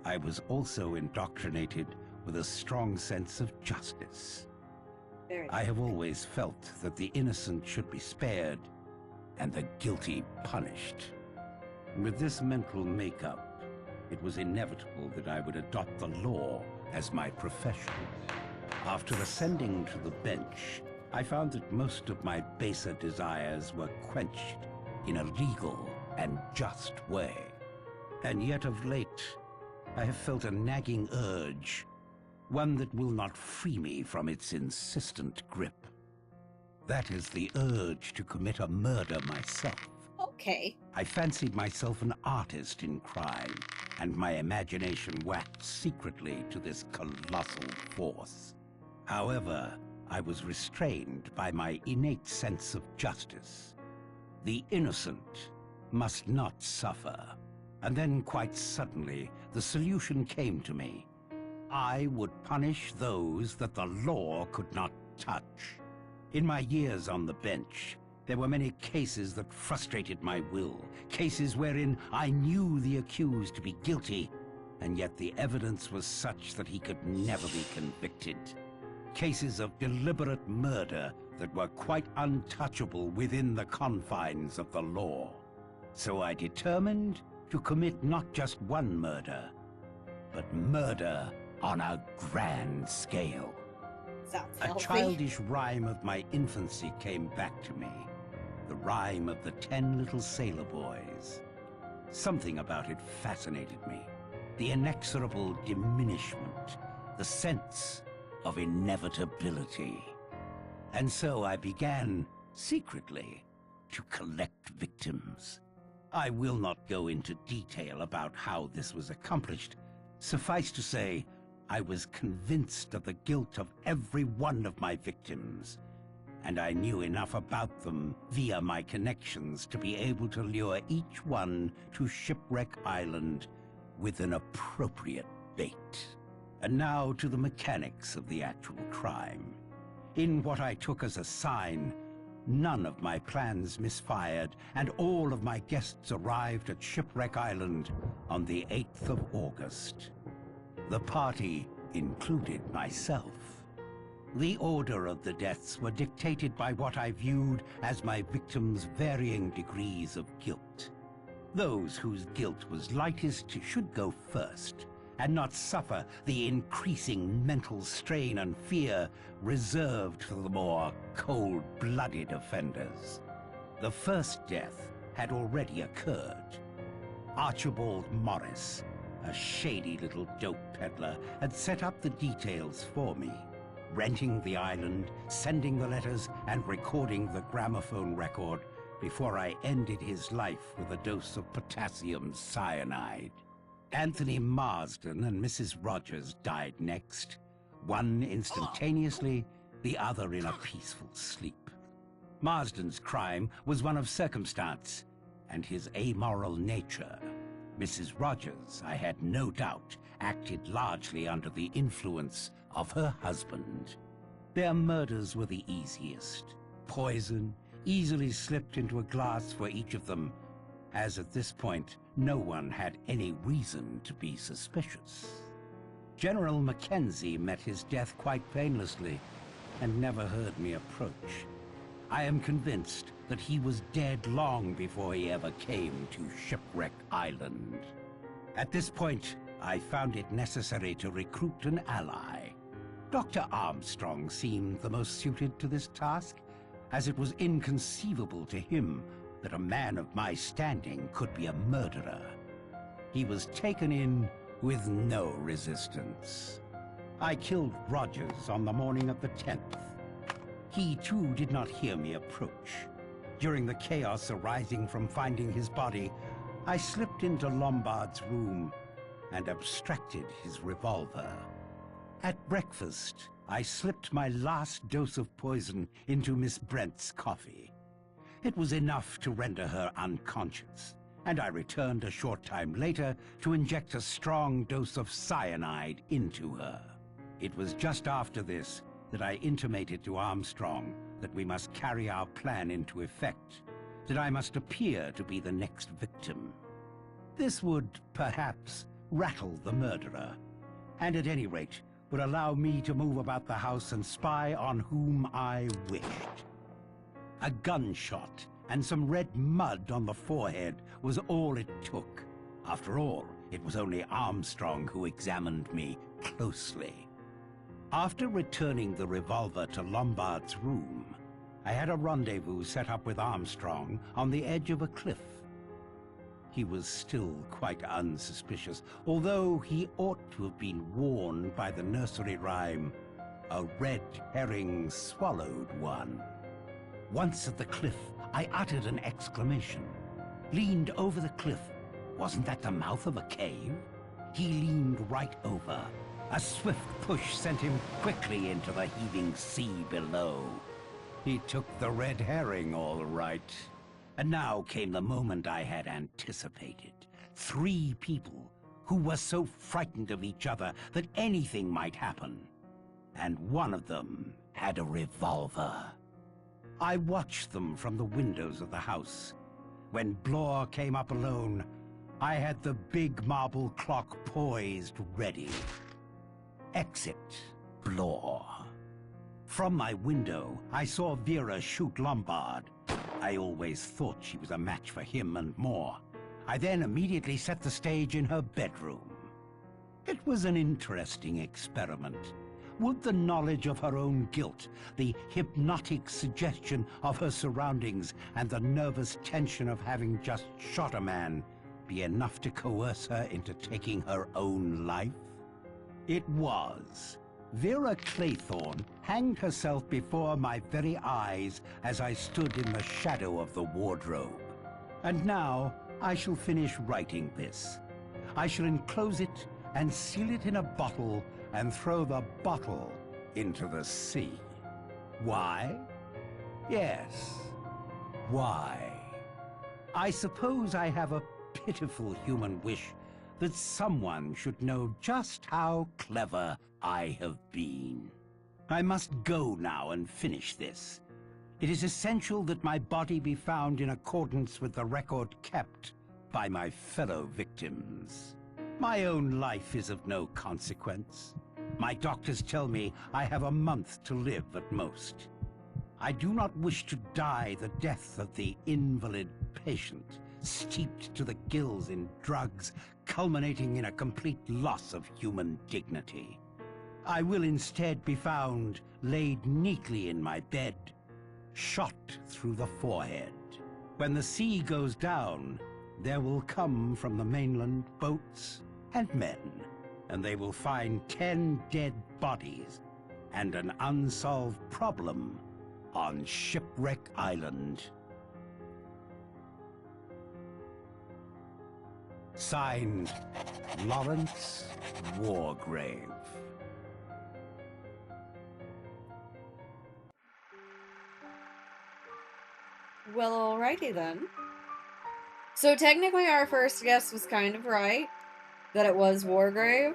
I was also indoctrinated with a strong sense of justice. I have always felt that the innocent should be spared and the guilty punished. With this mental makeup, it was inevitable that I would adopt the law as my profession. After ascending to the bench, I found that most of my baser desires were quenched in a legal and just way. And yet of late, I have felt a nagging urge, one that will not free me from its insistent grip. That is the urge to commit a murder myself. Okay. I fancied myself an artist in crime, and my imagination waxed secretly to this colossal force. However, I was restrained by my innate sense of justice. The innocent must not suffer. And then, quite suddenly, the solution came to me. I would punish those that the law could not touch. In my years on the bench, there were many cases that frustrated my will, cases wherein I knew the accused to be guilty, and yet the evidence was such that he could never be convicted. Cases of deliberate murder that were quite untouchable within the confines of the law. So I determined to commit not just one murder, but murder on a grand scale. Sounds A healthy. childish rhyme of my infancy came back to me. The rhyme of the 10 little sailor boys. Something about it fascinated me. The inexorable diminishment, the sense of inevitability. And so I began, secretly, to collect victims. I will not go into detail about how this was accomplished. Suffice to say, I was convinced of the guilt of every one of my victims, and I knew enough about them via my connections to be able to lure each one to Shipwreck Island with an appropriate bait. And now to the mechanics of the actual crime. In what I took as a sign, none of my plans misfired, and all of my guests arrived at Shipwreck Island on the 8th of August. The party included myself. The order of the deaths were dictated by what I viewed as my victims' varying degrees of guilt. Those whose guilt was lightest should go first, and not suffer the increasing mental strain and fear reserved for the more cold-blooded offenders. The first death had already occurred. Archibald Morris, a shady little dope peddler, had set up the details for me, renting the island, sending the letters, and recording the gramophone record before I ended his life with a dose of potassium cyanide. Anthony Marsden and Mrs. Rogers died next, one instantaneously, the other in a peaceful sleep. Marsden's crime was one of circumstance and his amoral nature. Mrs. Rogers, I had no doubt, acted largely under the influence of her husband. Their murders were the easiest. Poison easily slipped into a glass for each of them, as at this point no one had any reason to be suspicious. General Mackenzie met his death quite painlessly and never heard me approach. I am convinced that he was dead long before he ever came to Shipwreck Island. At this point, I found it necessary to recruit an ally. Dr. Armstrong seemed the most suited to this task, as it was inconceivable to him that a man of my standing could be a murderer. He was taken in with no resistance. I killed Rogers on the morning of the 10th. He too did not hear me approach. During the chaos arising from finding his body, I slipped into Lombard's room and abstracted his revolver. At breakfast, I slipped my last dose of poison into Miss Brent's coffee. It was enough to render her unconscious, and I returned a short time later to inject a strong dose of cyanide into her. It was just after this that I intimated to Armstrong that we must carry our plan into effect, that I must appear to be the next victim. This would, perhaps, rattle the murderer, and at any rate, would allow me to move about the house and spy on whom I wished. A gunshot and some red mud on the forehead was all it took. After all, it was only Armstrong who examined me closely. After returning the revolver to Lombard's room, I had a rendezvous set up with Armstrong on the edge of a cliff. He was still quite unsuspicious, although he ought to have been warned by the nursery rhyme, "A red herring swallowed one." Once at the cliff, I uttered an exclamation. Leaned over the cliff. Wasn't that the mouth of a cave? He leaned right over. A swift push sent him quickly into the heaving sea below. He took the red herring all right. And now came the moment I had anticipated. 3 people who were so frightened of each other that anything might happen. And one of them had a revolver. I watched them from the windows of the house. When Blore came up alone, I had the big marble clock poised ready. Exit Blore. From my window, I saw Vera shoot Lombard. I always thought she was a match for him and more. I then immediately set the stage in her bedroom. It was an interesting experiment. Would the knowledge of her own guilt, the hypnotic suggestion of her surroundings, and the nervous tension of having just shot a man be enough to coerce her into taking her own life? It was. Vera Claythorne hanged herself before my very eyes as I stood in the shadow of the wardrobe. And now I shall finish writing this. I shall enclose it and seal it in a bottle and throw the bottle into the sea. Why? Yes. Why? I suppose I have a pitiful human wish that someone should know just how clever I have been. I must go now and finish this. It is essential that my body be found in accordance with the record kept by my fellow victims. My own life is of no consequence. My doctors tell me I have a month to live at most. I do not wish to die the death of the invalid patient, steeped to the gills in drugs, culminating in a complete loss of human dignity. I will instead be found laid neatly in my bed, shot through the forehead. When the sea goes down, there will come from the mainland boats and men, and they will find 10 dead bodies and an unsolved problem on Shipwreck Island. Signed, Lawrence Wargrave. Well, alrighty then. So technically our first guess was kind of right, that it was Wargrave.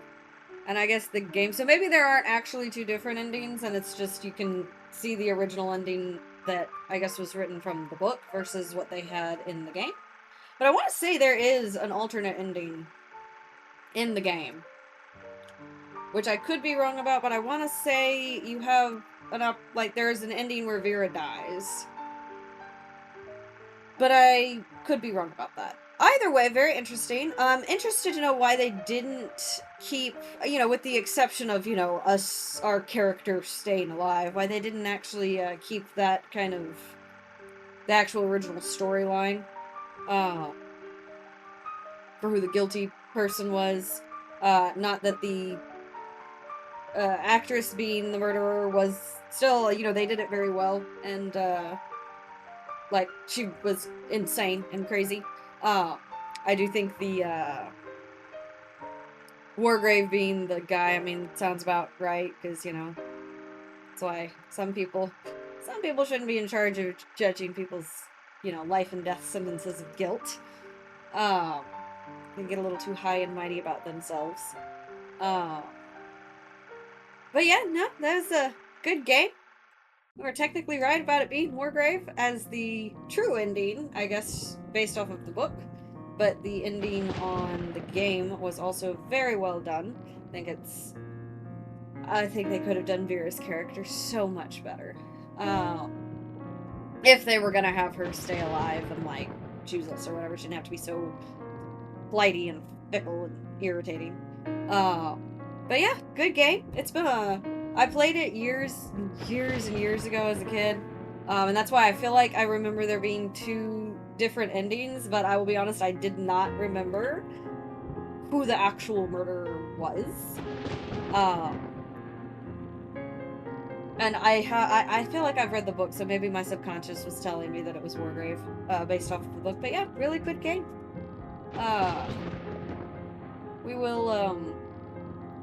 And I guess the game, so maybe there aren't actually 2 different endings, and it's just you can see the original ending that I guess was written from the book versus what they had in the game. But I want to say there is an alternate ending in the game, which I could be wrong about, but I want to say you have there's an ending where Vera dies. but I could be wrong about that. Either way, very interesting. I'm interested to know why they didn't keep, you know, with the exception of, you know, us, our character staying alive, why they didn't actually keep that kind of, the actual original storyline for who the guilty person was. Not that the actress being the murderer was still, you know, they did it very well, and like, she was insane and crazy. I do think the Wargrave being the guy, I mean, sounds about right, because, you know, that's why some people shouldn't be in charge of judging people's, you know, life and death sentences of guilt. They get a little too high and mighty about themselves. But yeah, no, that was a good game. We're technically right about it being Wargrave as the true ending, I guess, based off of the book. But the ending on the game was also very well done. I think they could have done Vera's character so much better. If they were gonna have her stay alive and, like, choose us or whatever, she didn't have to be so flighty and fickle and irritating. But yeah, good game. It's been I played it years and years ago as a kid. And that's why I feel like I remember there being 2 different endings, but I will be honest, I did not remember who the actual murderer was. And I feel like I've read the book, so maybe my subconscious was telling me that it was Wargrave, based off of the book. But yeah, really good game. We will,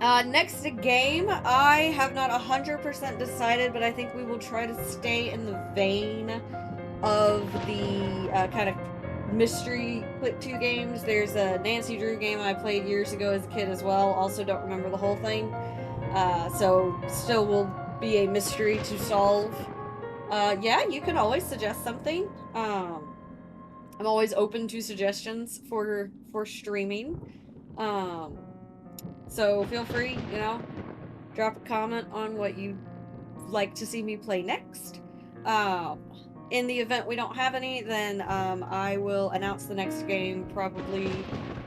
next game, I have not 100% decided, but I think we will try to stay in the vein of the, kind of mystery Click 2 games. There's a Nancy Drew game I played years ago as a kid as well. Also don't remember the whole thing. So still will be a mystery to solve. Yeah, you can always suggest something. I'm always open to suggestions for streaming. So feel free, you know, drop a comment on what you'd like to see me play next. In the event we don't have any, then I will announce the next game probably.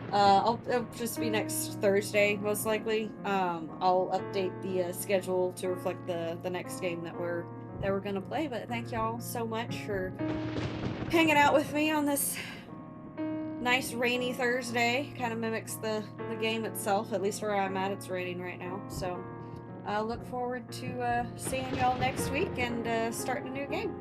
It'll just be next Thursday, most likely. I'll update the schedule to reflect the next game that we're gonna play. But thank y'all so much for hanging out with me on this nice rainy Thursday. Kind of mimics the game itself. At least where I'm at, it's raining right now. So I look forward to seeing y'all next week and starting a new game.